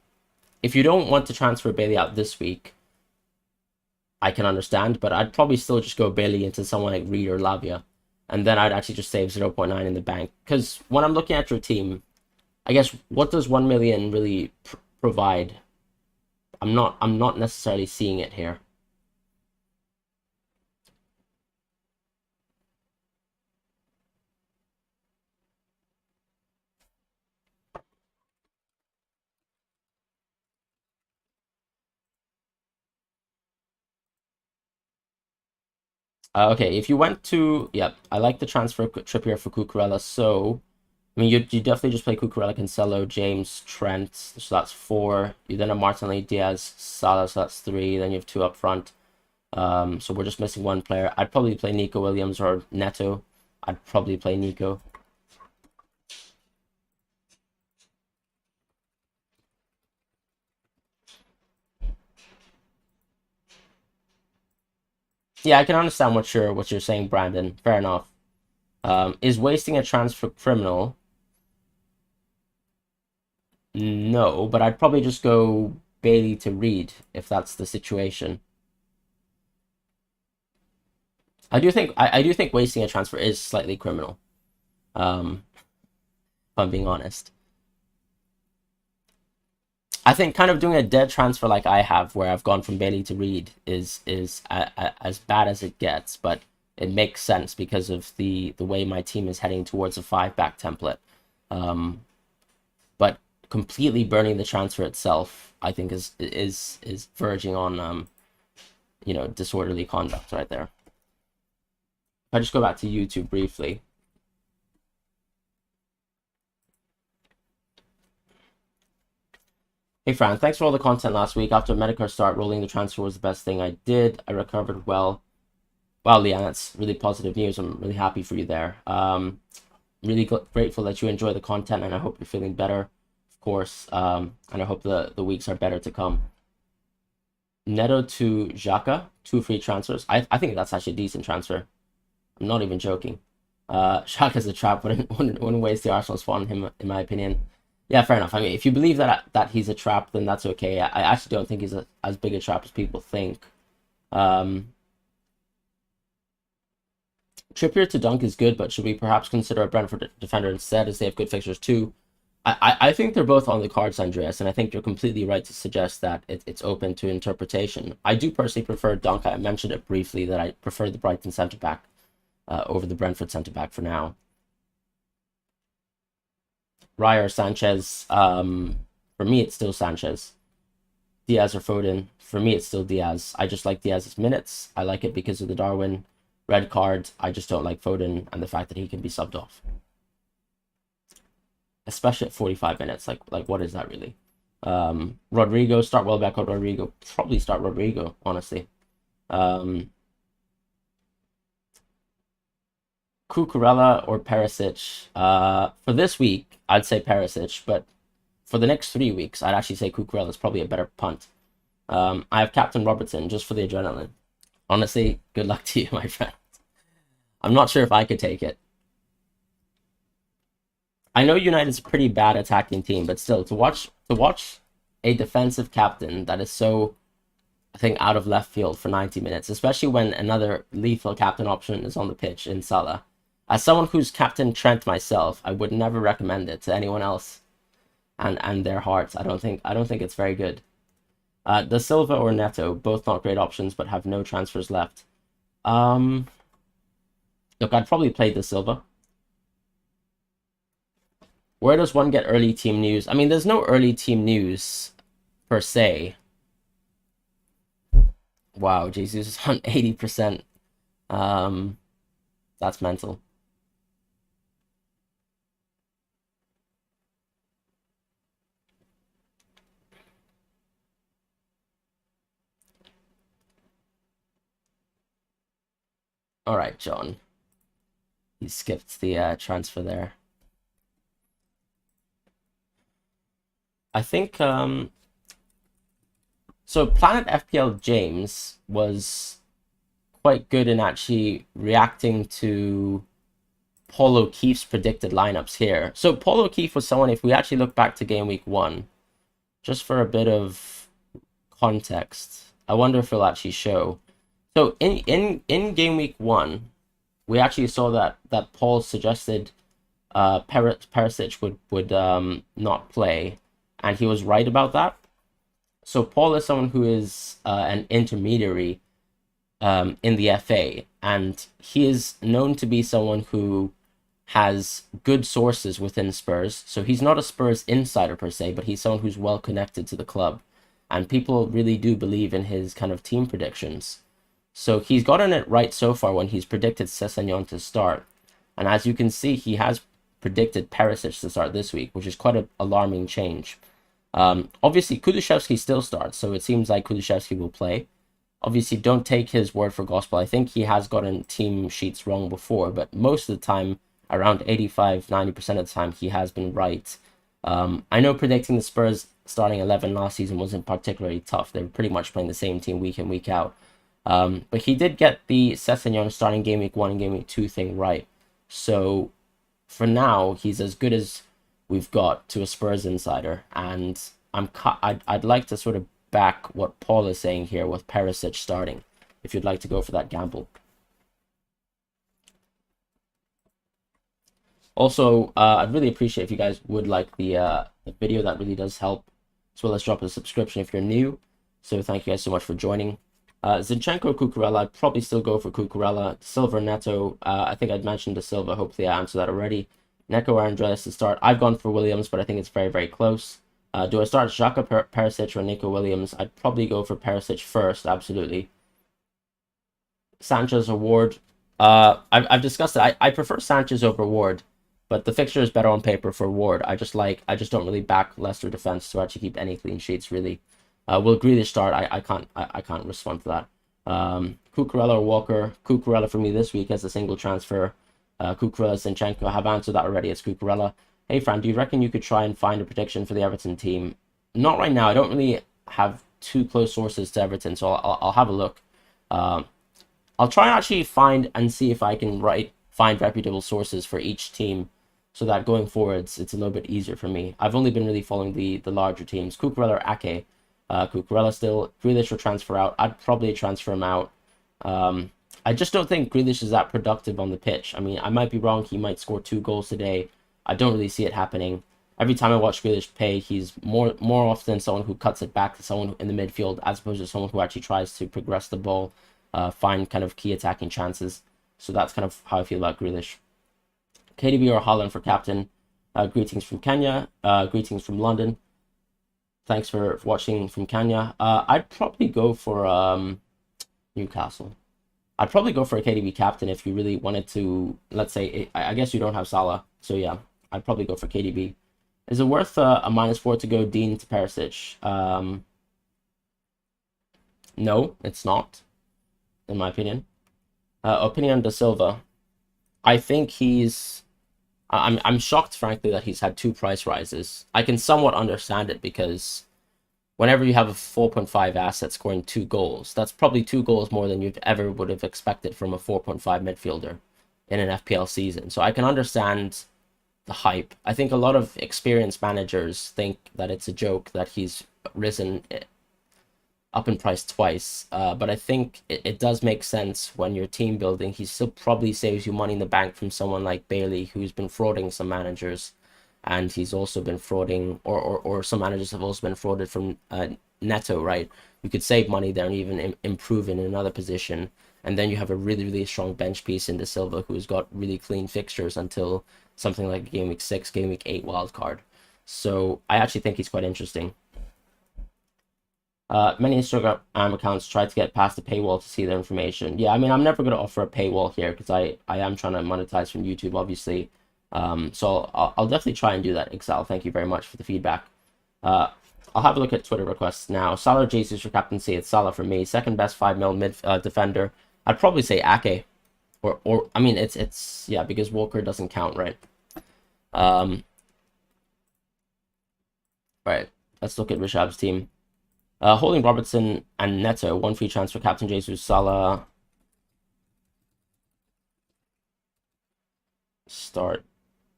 if you don't want to transfer Bailey out this week, I can understand, but I'd probably still just go Bailey into someone like Reed or Lavia, and then I'd actually just save 0.9 in the bank. Because when I'm looking at your team, I guess what does 1 million really provide? I'm not necessarily seeing it here. Okay, if you went to, yeah, I like the transfer Trippier for Cucurella. So, I mean, you definitely just play Cucurella, Cancelo, James, Trent. So that's 4. You then have Martinelli, Diaz, Salah. So that's 3. Then you have 2 up front. So we're just missing 1 player. I'd probably play Nico Williams or Neto. I'd probably play Nico. Yeah, I can understand what you're saying, Brandon. Fair enough. Is wasting a transfer criminal? No, but I'd probably just go Bailey to Reed if that's the situation. I do think wasting a transfer is slightly criminal. If I'm being honest. I think kind of doing a dead transfer like I have, where I've gone from Bailey to Reed, is as bad as it gets, but it makes sense because of the way my team is heading towards a 5-back template. But completely burning the transfer itself, I think is verging on disorderly conduct right there. If I just go back to YouTube briefly. Hey Fran, thanks for all the content last week. After Medicare start, rolling the transfer was the best thing I did. I recovered well. Wow, Leanne, that's really positive news. I'm really happy for you there. Really grateful that you enjoy the content, and I hope you're feeling better, of course. And I hope the weeks are better to come. Neto to Xhaka, 2 free transfers. I think that's actually a decent transfer. I'm not even joking. Xhaka's a trap. Wouldn't waste the Arsenal spot on him, in my opinion. Yeah, fair enough. I mean, if you believe that he's a trap, then that's okay. I actually don't think he's as big a trap as people think. Trippier to Dunk is good, but should we perhaps consider a Brentford defender instead, as they have good fixtures too? I think they're both on the cards, Andreas, and I think you're completely right to suggest that it's open to interpretation. I do personally prefer Dunk. I mentioned it briefly that I prefer the Brighton centre-back over the Brentford centre-back for now. Raya or Sanchez, for me, it's still Sanchez. Diaz or Foden, for me, it's still Diaz. I just like Diaz's minutes. I like it because of the Darwin red card. I just don't like Foden and the fact that he can be subbed off. Especially at 45 minutes. Like what is that really? Rodrigo, start Welbeck or Rodrigo. Probably start Rodrigo, honestly. Cucurella or Perisic. For this week, I'd say Perisic, but for the next 3 weeks, I'd actually say Cucurella is probably a better punt. I have Captain Robertson just for the adrenaline. Honestly, good luck to you, my friend. I'm not sure if I could take it. I know United's a pretty bad attacking team, but still, to watch a defensive captain that is so, I think, out of left field for 90 minutes, especially when another lethal captain option is on the pitch in Salah. As someone who's captain Trent myself, I would never recommend it to anyone else and their hearts. I don't think it's very good. Da Silva or Neto, both not great options, but have no transfers left. Look, I'd probably play Da Silva. Where does one get early team news? I mean, there's no early team news per se. Wow, Jesus is on 80%. That's mental. All right, John. He skipped the transfer there. I think so Planet FPL James was quite good in actually reacting to Paul O'Keefe's predicted lineups here. So Paul O'Keefe was someone, if we actually look back to game week 1, just for a bit of context, I wonder if it'll actually show. So in game week 1, we actually saw that Paul suggested Perisic would not play, and he was right about that. So Paul is someone who is an intermediary in the FA, and he is known to be someone who has good sources within Spurs. So he's not a Spurs insider per se, but he's someone who's well connected to the club, and people really do believe in his kind of team predictions. So he's gotten it right so far when he's predicted Sessegnon to start, and as you can see, he has predicted Perisic to start this week, which is quite an alarming change. Obviously, Kulusevski still starts, so it seems like Kulusevski will play. Obviously, don't take his word for gospel. I think he has gotten team sheets wrong before, but most of the time, around 85-90% of the time, he has been right. I know predicting the Spurs starting 11 last season wasn't particularly tough. They were pretty much playing the same team week in, week out. But he did get the Sessegnon starting game week 1 and game week 2 thing right. So for now, he's as good as we've got to a Spurs insider, and I'd like to sort of back what Paul is saying here with Perisic starting, if you'd like to go for that gamble. Also, I'd really appreciate if you guys would like the video. That really does help, as well as drop a subscription if you're new. So thank you guys so much for joining. Zinchenko, Cucurella, I'd probably still go for Cucurella. Silva, Neto, I think I'd mentioned De Silva. Hopefully I answered that already. Neco or Andreas to start. I've gone for Williams, but I think it's very, very close. Do I start Xhaka, Perisic, or Nico Williams? I'd probably go for Perisic first, absolutely. Sanchez or Ward? I've discussed it. I prefer Sanchez over Ward, but the fixture is better on paper for Ward. I just don't really back Leicester defense to actually keep any clean sheets, really. Will Grealish start? I can't respond to that. Cucurella or Walker? Cucurella for me this week as a single transfer. Cucurella, Zinchenko. I have answered that already. It's Cucurella. Hey Fran, do you reckon you could try and find a prediction for the Everton team? Not right now. I don't really have too close sources to Everton, so I'll have a look. I'll try and actually find and see if I can find reputable sources for each team, so that going forwards it's a little bit easier for me. I've only been really following the larger teams. Cucurella or Ake. Cucurella still. Grealish will transfer out. I'd probably transfer him out. I just don't think Grealish is that productive on the pitch. I mean, I might be wrong. He might score 2 goals today. I don't really see it happening. Every time I watch Grealish play, he's more often someone who cuts it back to someone in the midfield, as opposed to someone who actually tries to progress the ball, find kind of key attacking chances. So that's kind of how I feel about Grealish. KDB or Haaland for captain. Greetings from Kenya. Greetings from London. Thanks for watching from Kenya. I'd probably go for Newcastle. I'd probably go for a KDB captain if you really wanted to. Let's say, I guess you don't have Salah, so yeah, I'd probably go for KDB. Is it worth a -4 to go Dean to Perisic? No, it's not, in my opinion. Opinion on De Silva. I think he's. I'm shocked, frankly, that he's had 2 price rises. I can somewhat understand it because whenever you have a 4.5 asset scoring 2 goals, that's probably 2 goals more than you've ever would have expected from a 4.5 midfielder in an FPL season. So I can understand the hype. I think a lot of experienced managers think that it's a joke that he's risen up in price twice, but I think it does make sense when you're team building. He still probably saves you money in the bank from someone like Bailey, who's been frauding some managers, and he's also been frauding, or some managers have also been frauded from Neto, right? You could save money there and even improve in another position, and then you have a really, really strong bench piece in De Silva, who's got really clean fixtures until something like Gameweek 6, Gameweek 8 wildcard. So I actually think he's quite interesting. Many Instagram accounts try to get past the paywall to see their information. Yeah, I mean, I'm never going to offer a paywall here because I am trying to monetize from YouTube, obviously. So I'll definitely try and do that. Excel, thank you very much for the feedback. I'll have a look at Twitter requests now. Salah, Jesus for captaincy. It's Salah for me. Second best 5 mil defender. I'd probably say Ake. Or I mean, it's yeah, because Walker doesn't count, right? Right. Let's look at Rishab's team. Holding Robertson and Neto, 1 free transfer, Captain Jesus, Salah. Start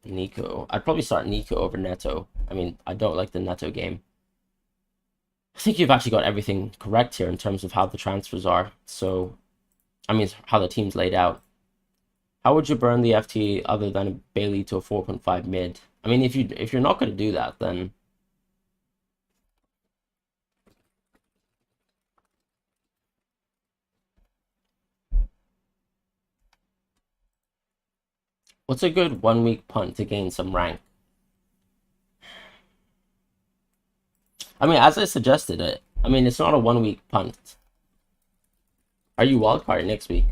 Nico. I'd probably start Nico over Neto. I mean, I don't like the Neto game. I think you've actually got everything correct here in terms of how the transfers are. So, I mean, how the team's laid out. How would you burn the FT other than Bailey to a 4.5 mid? I mean, if you're not going to do that, then what's a good 1-week punt to gain some rank? I mean, as I suggested it. I mean, it's not a 1-week punt. Are you wildcard next week?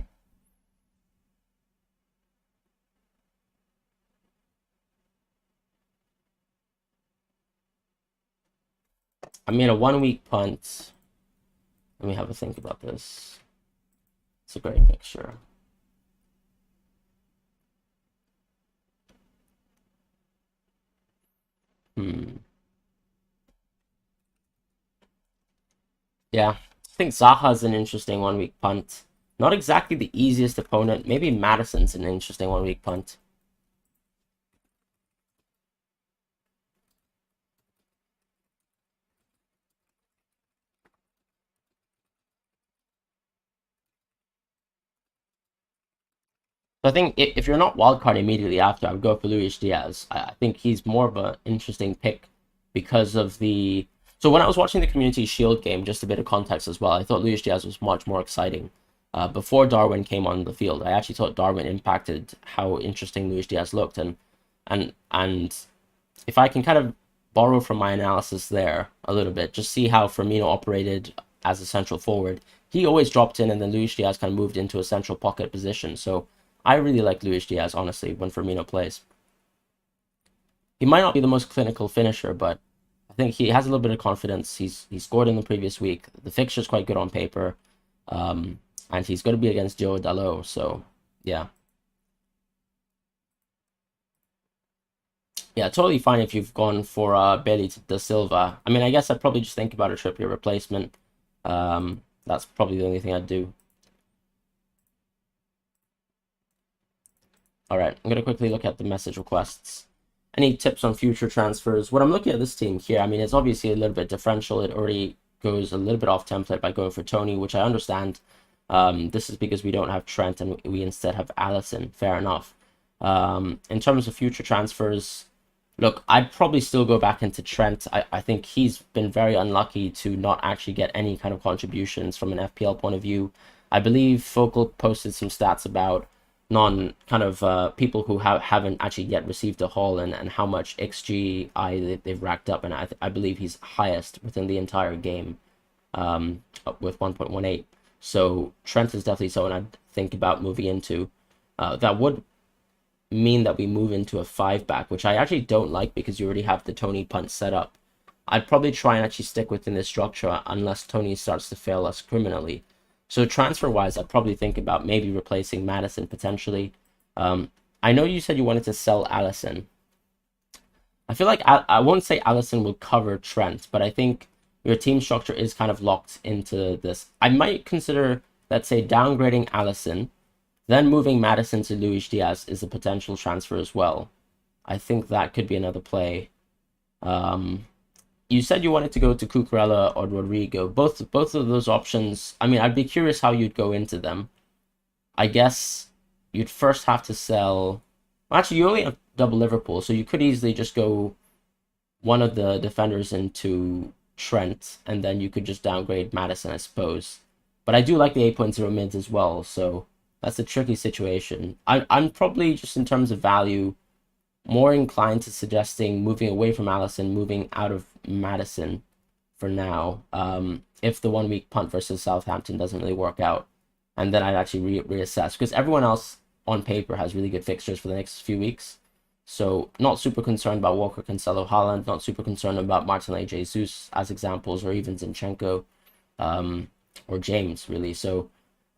I mean, a 1-week punt. Let me have a think about this. It's a great picture. Yeah, I think Zaha's an interesting 1-week punt. Not exactly the easiest opponent. Maybe Madison's an interesting 1-week punt. So I think if you're not wildcard immediately after, I would go for Luis Diaz. I think he's more of an interesting pick because of the. So when I was watching the Community Shield game, just a bit of context as well, I thought Luis Diaz was much more exciting. Before Darwin came on the field, I actually thought Darwin impacted how interesting Luis Diaz looked, and if I can kind of borrow from my analysis there a little bit, just see how Firmino operated as a central forward. He always dropped in, and then Luis Diaz kind of moved into a central pocket position. So I really like Luis Diaz, honestly, when Firmino plays. He might not be the most clinical finisher, but I think he has a little bit of confidence. He scored in the previous week. The fixture's quite good on paper, and he's going to be against Joe Dalot. So yeah, yeah, totally fine if you've gone for Bailey da Silva. I mean, I guess I'd probably just think about a Trippier replacement. That's probably the only thing I'd do. All right, I'm gonna quickly look at the message requests. Any tips on future transfers? When I'm looking at this team here, I mean, it's obviously a little bit differential. It already goes a little bit off template by going for Tony, which I understand. This is because we don't have Trent and we instead have Allison. Fair enough. In terms of future transfers, look, I'd probably still go back into Trent. I think he's been very unlucky to not actually get any kind of contributions from an FPL point of view. I believe Focal posted some stats about non kind of people who haven't actually yet received a haul and how much XGI they've racked up, and I believe he's highest within the entire game, with 1.18. So Trent is definitely someone I'd think about moving into. That would mean that we move into a 5-back, which I actually don't like because you already have the Tony punt set up. I'd probably try and actually stick within this structure unless Tony starts to fail us criminally. So transfer-wise, I'd probably think about maybe replacing Madison potentially. I know you said you wanted to sell Allison. I feel like I won't say Allison will cover Trent, but I think your team structure is kind of locked into this. I might consider, let's say, downgrading Allison, then moving Madison to Luis Diaz is a potential transfer as well. I think that could be another play. You said you wanted to go to Cucurella or Rodrigo. Both of those options, I mean, I'd be curious how you'd go into them. I guess you'd first have to sell. Well, actually, you only have double Liverpool, so you could easily just go one of the defenders into Trent, and then you could just downgrade Madison, I suppose. But I do like the 8.0 mids as well, so that's a tricky situation. I'm probably, just in terms of value, more inclined to suggesting moving away from Allison, moving out of Madison for now. If the 1 week punt versus Southampton doesn't really work out, and then I'd actually reassess, because everyone else on paper has really good fixtures for the next few weeks. So not super concerned about Walker, Cancelo, Haaland, not super concerned about Martinelli, Jesus as examples, or even Zinchenko, or James really. So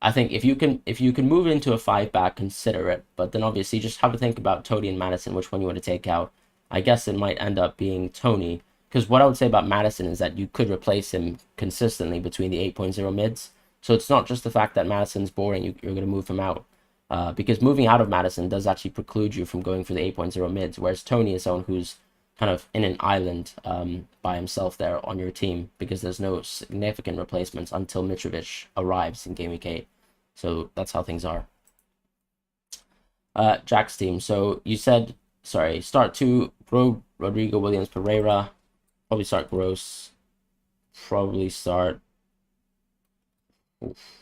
I think if you can move into a 5-back, consider it. But then obviously just have to think about Tony and Madison, which one you want to take out. I guess it might end up being Tony, because what I would say about Madison is that you could replace him consistently between the 8.0 mids. So it's not just the fact that Madison's boring, you're going to move him out. Because moving out of Madison does actually preclude you from going for the 8.0 mids, whereas Tony is someone who's kind of in an island by himself there on your team, because there's no significant replacements until Mitrovic arrives in Gameweek 8. So that's how things are. Jack's team. So you said, sorry, start 2, Grow, Rodrigo, Williams, Pereira. Probably start Gross. Probably start. Oof.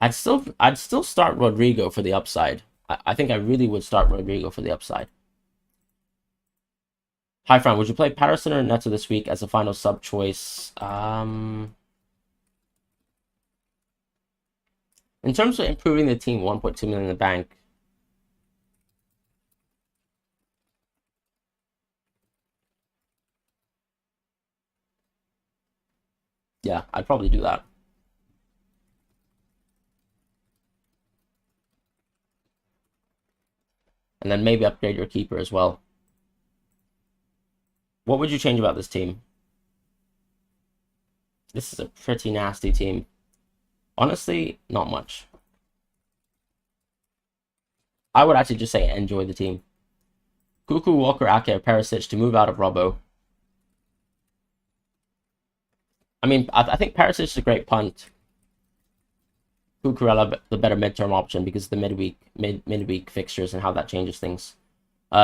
I'd still start Rodrigo for the upside. I think I really would start Rodrigo for the upside. Hi, Fran. Would you play Patterson or Neto this week as a final sub choice? In terms of improving the team, 1.2 million in the bank. Yeah, I'd probably do that. And then maybe upgrade your keeper as well. What would you change about this team? This is a pretty nasty team. Honestly, not much. I would actually just say enjoy the team. Cuckoo, Walker, Ake, Perisic to move out of Robbo. I mean, I think Perisic is a great punt. Cucurella the better midterm option because the midweek fixtures and how that changes things.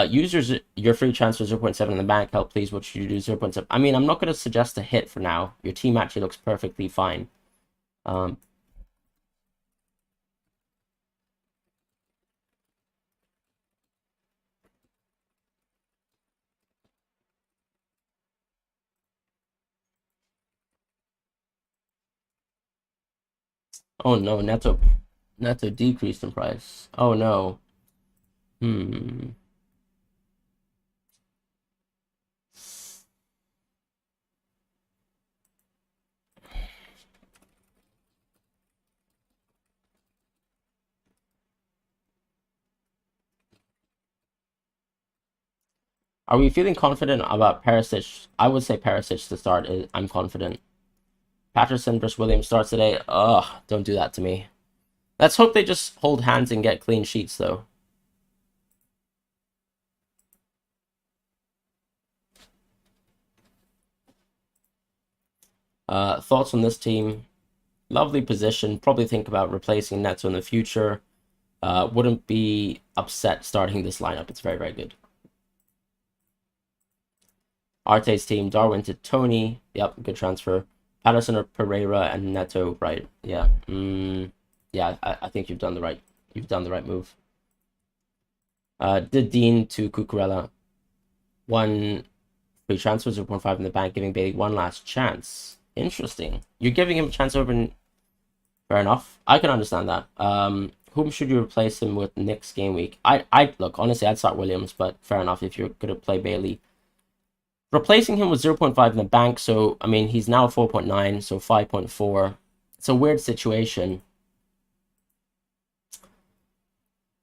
Users, your free transfer 0.7 in the bank. Help, please. What should you do? 0.7. I mean, I'm not going to suggest a hit for now. Your team actually looks perfectly fine. Oh no, Neto decreased in price. Oh no. Hmm. Are we feeling confident about Perisic? I would say Perisic to start. I'm confident. Patterson versus Williams starts today. Ugh, don't do that to me. Let's hope they just hold hands and get clean sheets, though. Thoughts on this team? Lovely position. Probably think about replacing Neto in the future. Wouldn't be upset starting this lineup. It's very, very good. Arte's team, Darwin to Tony. Yep, good transfer. Patterson or Pereira and Neto, right? Yeah. Yeah, I think you've done the right move. Did Dean to Cucurella. One free transfer, 0.5 in the bank, giving Bailey one last chance. Interesting. You're giving him a chance over. Fair enough. I can understand that. Whom should you replace him with next game week? I look, honestly, I'd start Williams, but fair enough if you're gonna play Bailey. Replacing him with 0.5 in the bank, so I mean he's now 4.9, so 5.4. It's a weird situation.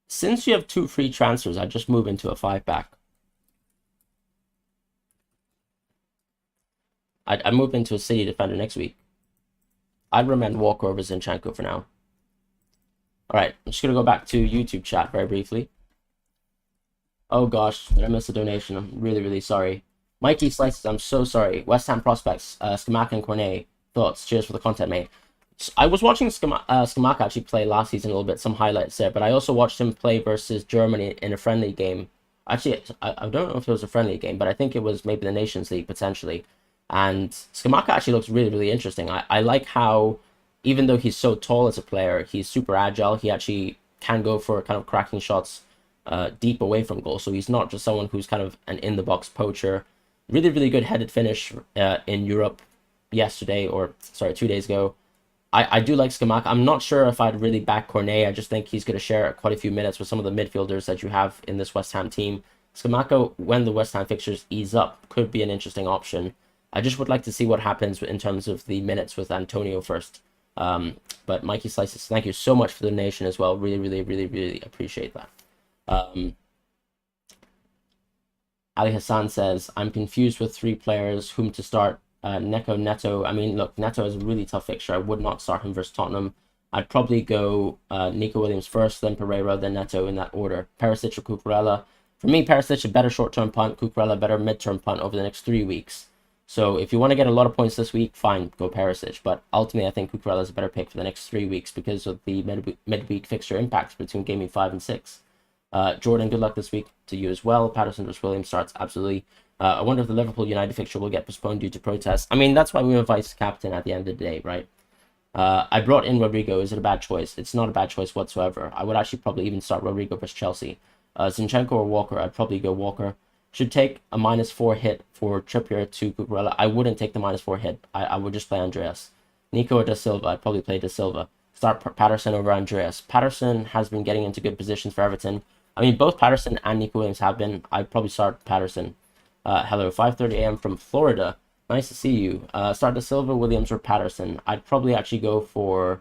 Since you have 2 free transfers, I just move into a 5-back. I move into a City defender next week. I'd recommend Walker over Zinchenko for now. Alright, I'm just going to go back to YouTube chat very briefly. Oh gosh, did I miss a donation? I'm really, really sorry. Mikey Slices, I'm so sorry. West Ham prospects, Skamaka and Cornet. Thoughts? Cheers for the content, mate. I was watching Skamaka actually play last season a little bit, some highlights there, but I also watched him play versus Germany in a friendly game. Actually, I don't know if it was a friendly game, but I think it was maybe the Nations League, potentially. And Skamaka actually looks really, really interesting. I like how, even though he's so tall as a player, he's super agile. He actually can go for kind of cracking shots deep away from goal. So he's not just someone who's kind of an in-the-box poacher. Really, really good headed finish in Europe yesterday, or sorry, 2 days ago. I do like Skamaka. I'm not sure if I'd really back Cornet. I just think he's going to share quite a few minutes with some of the midfielders that you have in this West Ham team. Skamaka, when the West Ham fixtures ease up, could be an interesting option. I just would like to see what happens in terms of the minutes with Antonio first. But Mikey Slices, thank you so much for the donation as well. Really, really, really, really appreciate that. Ali Hassan says, I'm confused with 3 players whom to start. Neto. I mean, look, Neto is a really tough fixture. I would not start him versus Tottenham. I'd probably go Nico Williams first, then Pereira, then Neto in that order. Perisic or Cucurella. For me, Perisic a better short-term punt, Cucurella better mid-term punt over the next 3 weeks. So if you want to get a lot of points this week, fine, go Perisic. But ultimately, I think Cucurella is a better pick for the next 3 weeks because of the midweek fixture impacts between Gaming 5 and 6. Jordan, good luck this week to you as well. Patterson versus Williams starts absolutely. I wonder if the Liverpool United fixture will get postponed due to protests. I mean, that's why we have vice captain at the end of the day, right? I brought in Rodrigo. Is it a bad choice? It's not a bad choice whatsoever. I would actually probably even start Rodrigo versus Chelsea. Zinchenko or Walker, I'd probably go Walker. Should take a -4 hit for Trippier to Cucurella. I wouldn't take the -4 hit. I would just play Andreas. Nico or Da Silva, I'd probably play Da Silva. Start Patterson over Andreas. Patterson has been getting into good positions for Everton. I mean, both Patterson and Nico Williams have been. I'd probably start Patterson. Hello, 5:30 a.m. from Florida. Nice to see you. Start Da Silva, Williams, or Patterson. I'd probably actually go for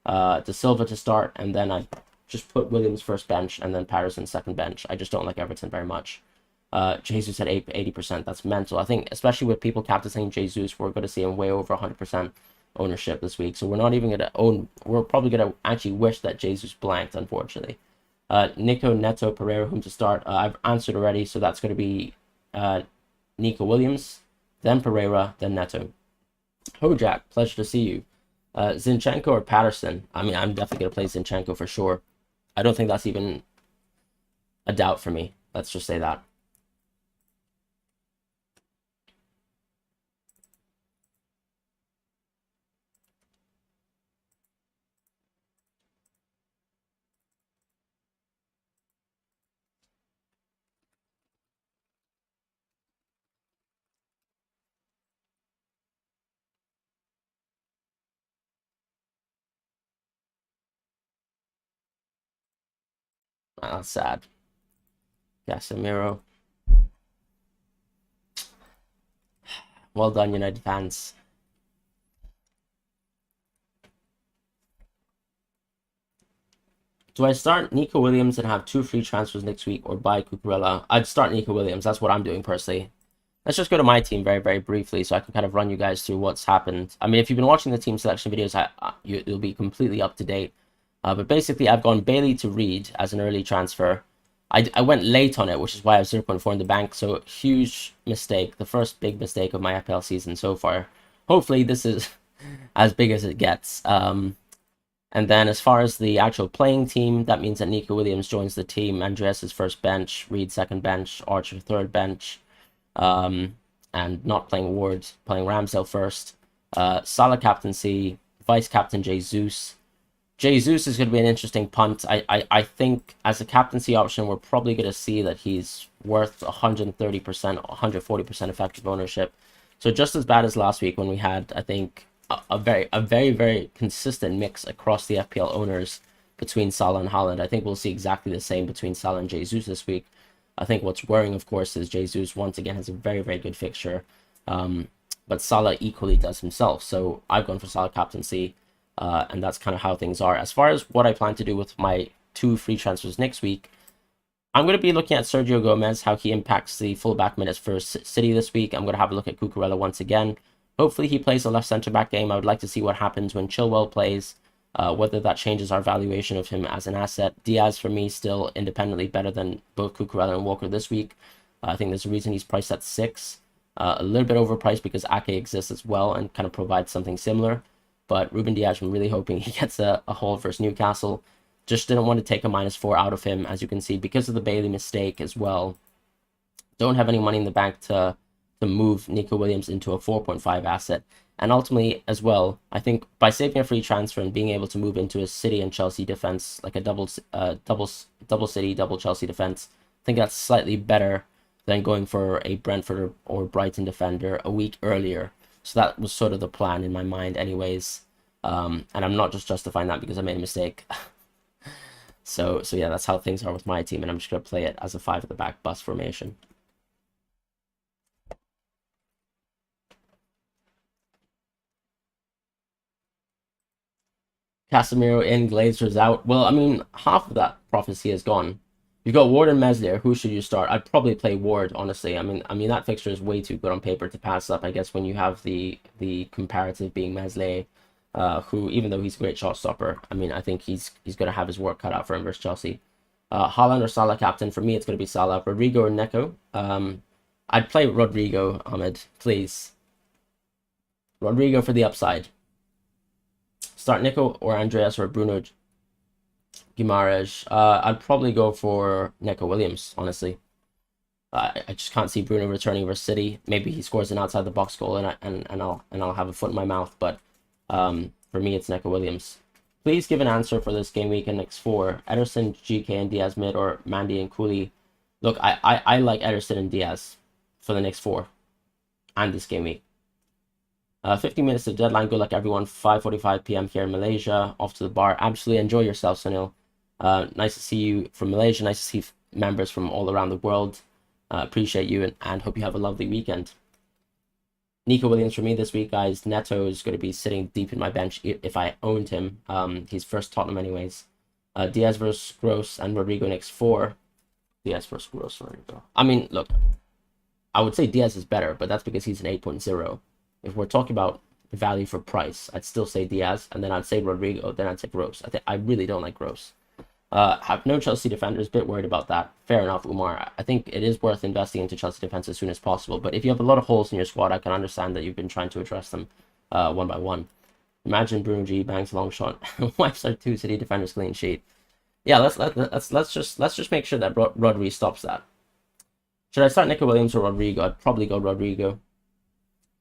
Da Silva to start, and then I'd just put Williams first bench, and then Patterson second bench. I just don't like Everton very much. Jesus at 80%. That's mental. I think, especially with people captaining Jesus, we're going to see him way over 100% ownership this week. So we're not even going to own. We're probably going to actually wish that Jesus blanked, unfortunately. Nico, Neto, Pereira, whom to start. I've answered already, so that's going to be Nico Williams, then Pereira, then Neto. Hojak, pleasure to see you. Zinchenko or Patterson? I mean, I'm definitely going to play Zinchenko for sure. I don't think that's even a doubt for me. Let's just say that. That's sad. Casemiro. Well done, United fans. Do I start Nico Williams and have 2 free transfers next week, or buy Cucurella? I'd start Nico Williams. That's what I'm doing personally. Let's just go to my team very, very briefly so I can kind of run you guys through what's happened. I mean, if you've been watching the team selection videos, you'll be completely up to date. But basically, I've gone Bailey to Reed as an early transfer. I went late on it, which is why I have 0.4 in the bank. So, huge mistake. The first big mistake of my FPL season so far. Hopefully, this is as big as it gets. And then as far as the actual playing team, that means that Nico Williams joins the team. Andreas is first bench, Reed second bench, Archer third bench. And not playing Ward, playing Ramsdale first. Salah captaincy, vice captain Jesus. Jesus is going to be an interesting punt. I think as a captaincy option, we're probably going to see that he's worth 130%, 140% effective ownership. So just as bad as last week when we had, I think, a very consistent mix across the FPL owners between Salah and Haaland. I think we'll see exactly the same between Salah and Jesus this week. I think what's worrying, of course, is Jesus once again has a very, very good fixture. But Salah equally does himself. So I've gone for Salah captaincy. And that's kind of how things are. As far as what I plan to do with my 2 free transfers next week, I'm going to be looking at Sergio Gomez, how he impacts the fullback minutes for City this week. I'm going to have a look at Cucurella once again. Hopefully he plays a left centre-back game. I would like to see what happens when Chilwell plays, whether that changes our valuation of him as an asset. Diaz, for me, still independently better than both Cucurella and Walker this week. I think there's a reason he's priced at 6. A little bit overpriced because Ake exists as well and kind of provides something similar. But Ruben Diaz, I'm really hoping he gets a hold versus Newcastle. Just didn't want to take a -4 out of him, as you can see, because of the Bailey mistake as well. Don't have any money in the bank to move Nico Williams into a 4.5 asset. And ultimately, as well, I think by saving a free transfer and being able to move into a City and Chelsea defense, like a double City, double Chelsea defense, I think that's slightly better than going for a Brentford or Brighton defender a week earlier. So that was sort of the plan in my mind anyways. And I'm not just justifying that because I made a mistake. So yeah, that's how things are with my team. And I'm just going to play it as a 5 at the back bus formation. Casemiro in, Glazer's out. Well, I mean, half of that prophecy is gone. You've got Ward and Meslier. Who should you start? I'd probably play Ward, honestly. I mean that fixture is way too good on paper to pass up. I guess when you have the comparative being Meslier, who, even though he's a great shot stopper, I mean, I think he's going to have his work cut out for him versus Chelsea. Haaland or Salah captain? For me, it's going to be Salah. Rodrigo or Neco? I'd play Rodrigo, Ahmed, please. Rodrigo for the upside. Start Nico or Andreas or Bruno Guimaraes. I'd probably go for Neco Williams, honestly. I just can't see Bruno returning versus City. Maybe he scores an outside the box goal and I'll have a foot in my mouth. But for me, it's Neco Williams. Please give an answer for this game week and next 4. Ederson, GK, and Diaz mid, or Mandy and Cooley. Look, I like Ederson and Diaz for the next 4 and this game week. 50 minutes to deadline. Good luck, everyone. 5:45 p.m. here in Malaysia. Off to the bar. Absolutely enjoy yourself, Sunil. Nice to see you from Malaysia. Nice to see members from all around the world. Appreciate you and hope you have a lovely weekend. Nico Williams for me this week, guys. Neto is going to be sitting deep in my bench if I owned him. He's first Tottenham anyways. Diaz versus Gross and Rodrigo next 4. Diaz versus Gross. Rodrigo. I mean, look, I would say Diaz is better, but that's because he's an 8.0. If we're talking about value for price, I'd still say Diaz, and then I'd say Rodrigo, then I'd say Gross. I really don't like Gross. Have no Chelsea defenders, bit worried about that. Fair enough, Umar. I think it is worth investing into Chelsea defense as soon as possible, but if you have a lot of holes in your squad, I can understand that you've been trying to address them one by one. Imagine Bruno G bangs long shot. Wipes our 2 City defenders clean sheet. Yeah, let's just make sure that Rodri stops that. Should I start Nico Williams or Rodrigo? I'd probably go Rodrigo.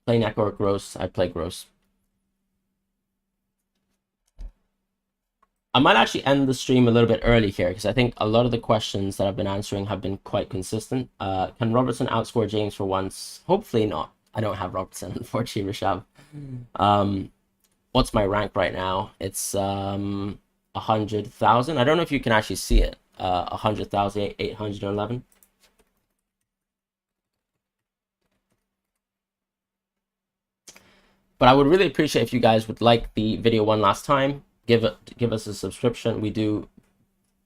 Play Neco or Gross? I'd play Gross. I might actually end the stream a little bit early here because I think a lot of the questions that I've been answering have been quite consistent. Can Robertson outscore James for once? Hopefully not. I don't have Robertson, unfortunately, Rishabh. What's my rank right now? It's 100,000. I don't know if you can actually see it. 100,811. But I would really appreciate if you guys would like the video one last time. Give us a subscription. We do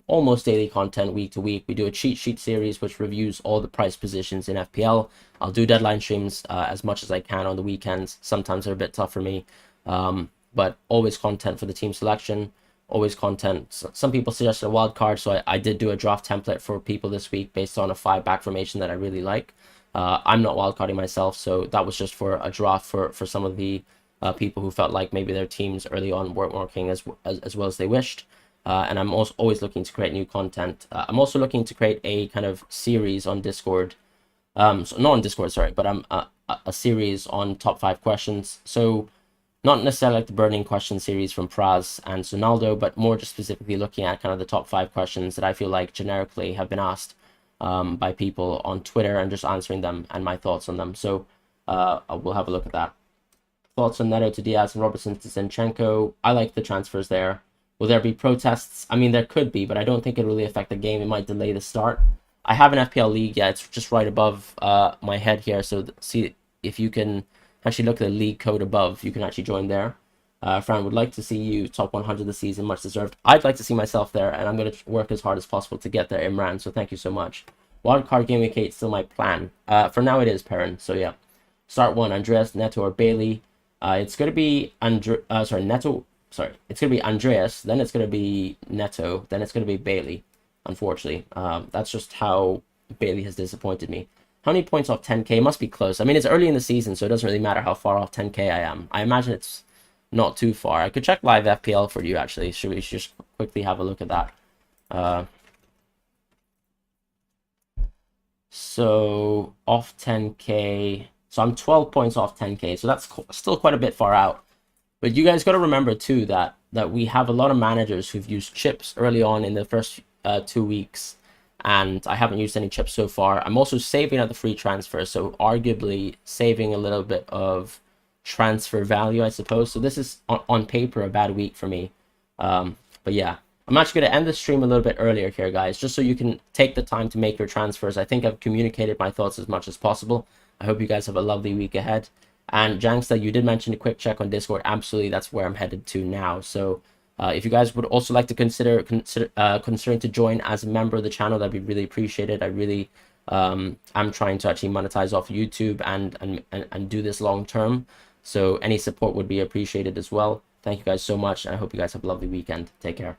almost daily content week to week. We do a cheat sheet series which reviews all the price positions in FPL. I'll do deadline streams as much as I can on the weekends. Sometimes they're a bit tough for me, but always content for the team selection. Always content. Some people suggested a wild card, so I did do a draft template for people this week based on a 5-back formation that I really like. I'm not wildcarding myself, so that was just for a draft for some of the people who felt like maybe their teams early on weren't working as well as they wished. And I'm also always looking to create new content. I'm also looking to create a kind of series on Discord. So not on Discord, sorry, but I'm a series on top 5 questions. So not necessarily like the burning question series from Praz and Sonaldo, but more just specifically looking at kind of the top 5 questions that I feel like generically have been asked by people on Twitter and just answering them and my thoughts on them. So we'll have a look at that. Thoughts on Neto to Diaz and Robertson to Zinchenko. I like the transfers there. Will there be protests? I mean, there could be, but I don't think it really affect the game. It might delay the start. I have an FPL league. Yeah, it's just right above my head here. So see if you can actually look at the league code above. You can actually join there. Fran, would like to see you top 100 this season. Much deserved. I'd like to see myself there, and I'm going to work as hard as possible to get there, Imran. So thank you so much. Wildcard Gameweek 8 still my plan. For now, it is, Perrin. So yeah. Start 1, Andreas, Neto, or Bailey. It's going to be Neto. Sorry, it's going to be Andreas, then it's going to be Neto, then it's going to be Bailey, unfortunately. That's just how Bailey has disappointed me. How many points off 10k? It must be close. I mean, it's early in the season, so it doesn't really matter how far off 10k I am. I imagine it's not too far. I could check live FPL for you, actually. Should we just quickly have a look at that? So, off 10k. So, I'm 12 points off 10k, so that's still quite a bit far out. But you guys got to remember, too, that we have a lot of managers who've used chips early on in the first 2 weeks, and I haven't used any chips so far. I'm also saving at the free transfer, so arguably saving a little bit of transfer value, I suppose. So this is, on paper, a bad week for me. But yeah, I'm actually going to end the stream a little bit earlier here, guys, just so you can take the time to make your transfers. I think I've communicated my thoughts as much as possible. I hope you guys have a lovely week ahead. And Janksta, you did mention a quick check on Discord. Absolutely, that's where I'm headed to now. So if you guys would also like to considering to join as a member of the channel, that'd be really appreciated. I really am trying to actually monetize off YouTube and do this long term. So any support would be appreciated as well. Thank you guys so much. And I hope you guys have a lovely weekend. Take care.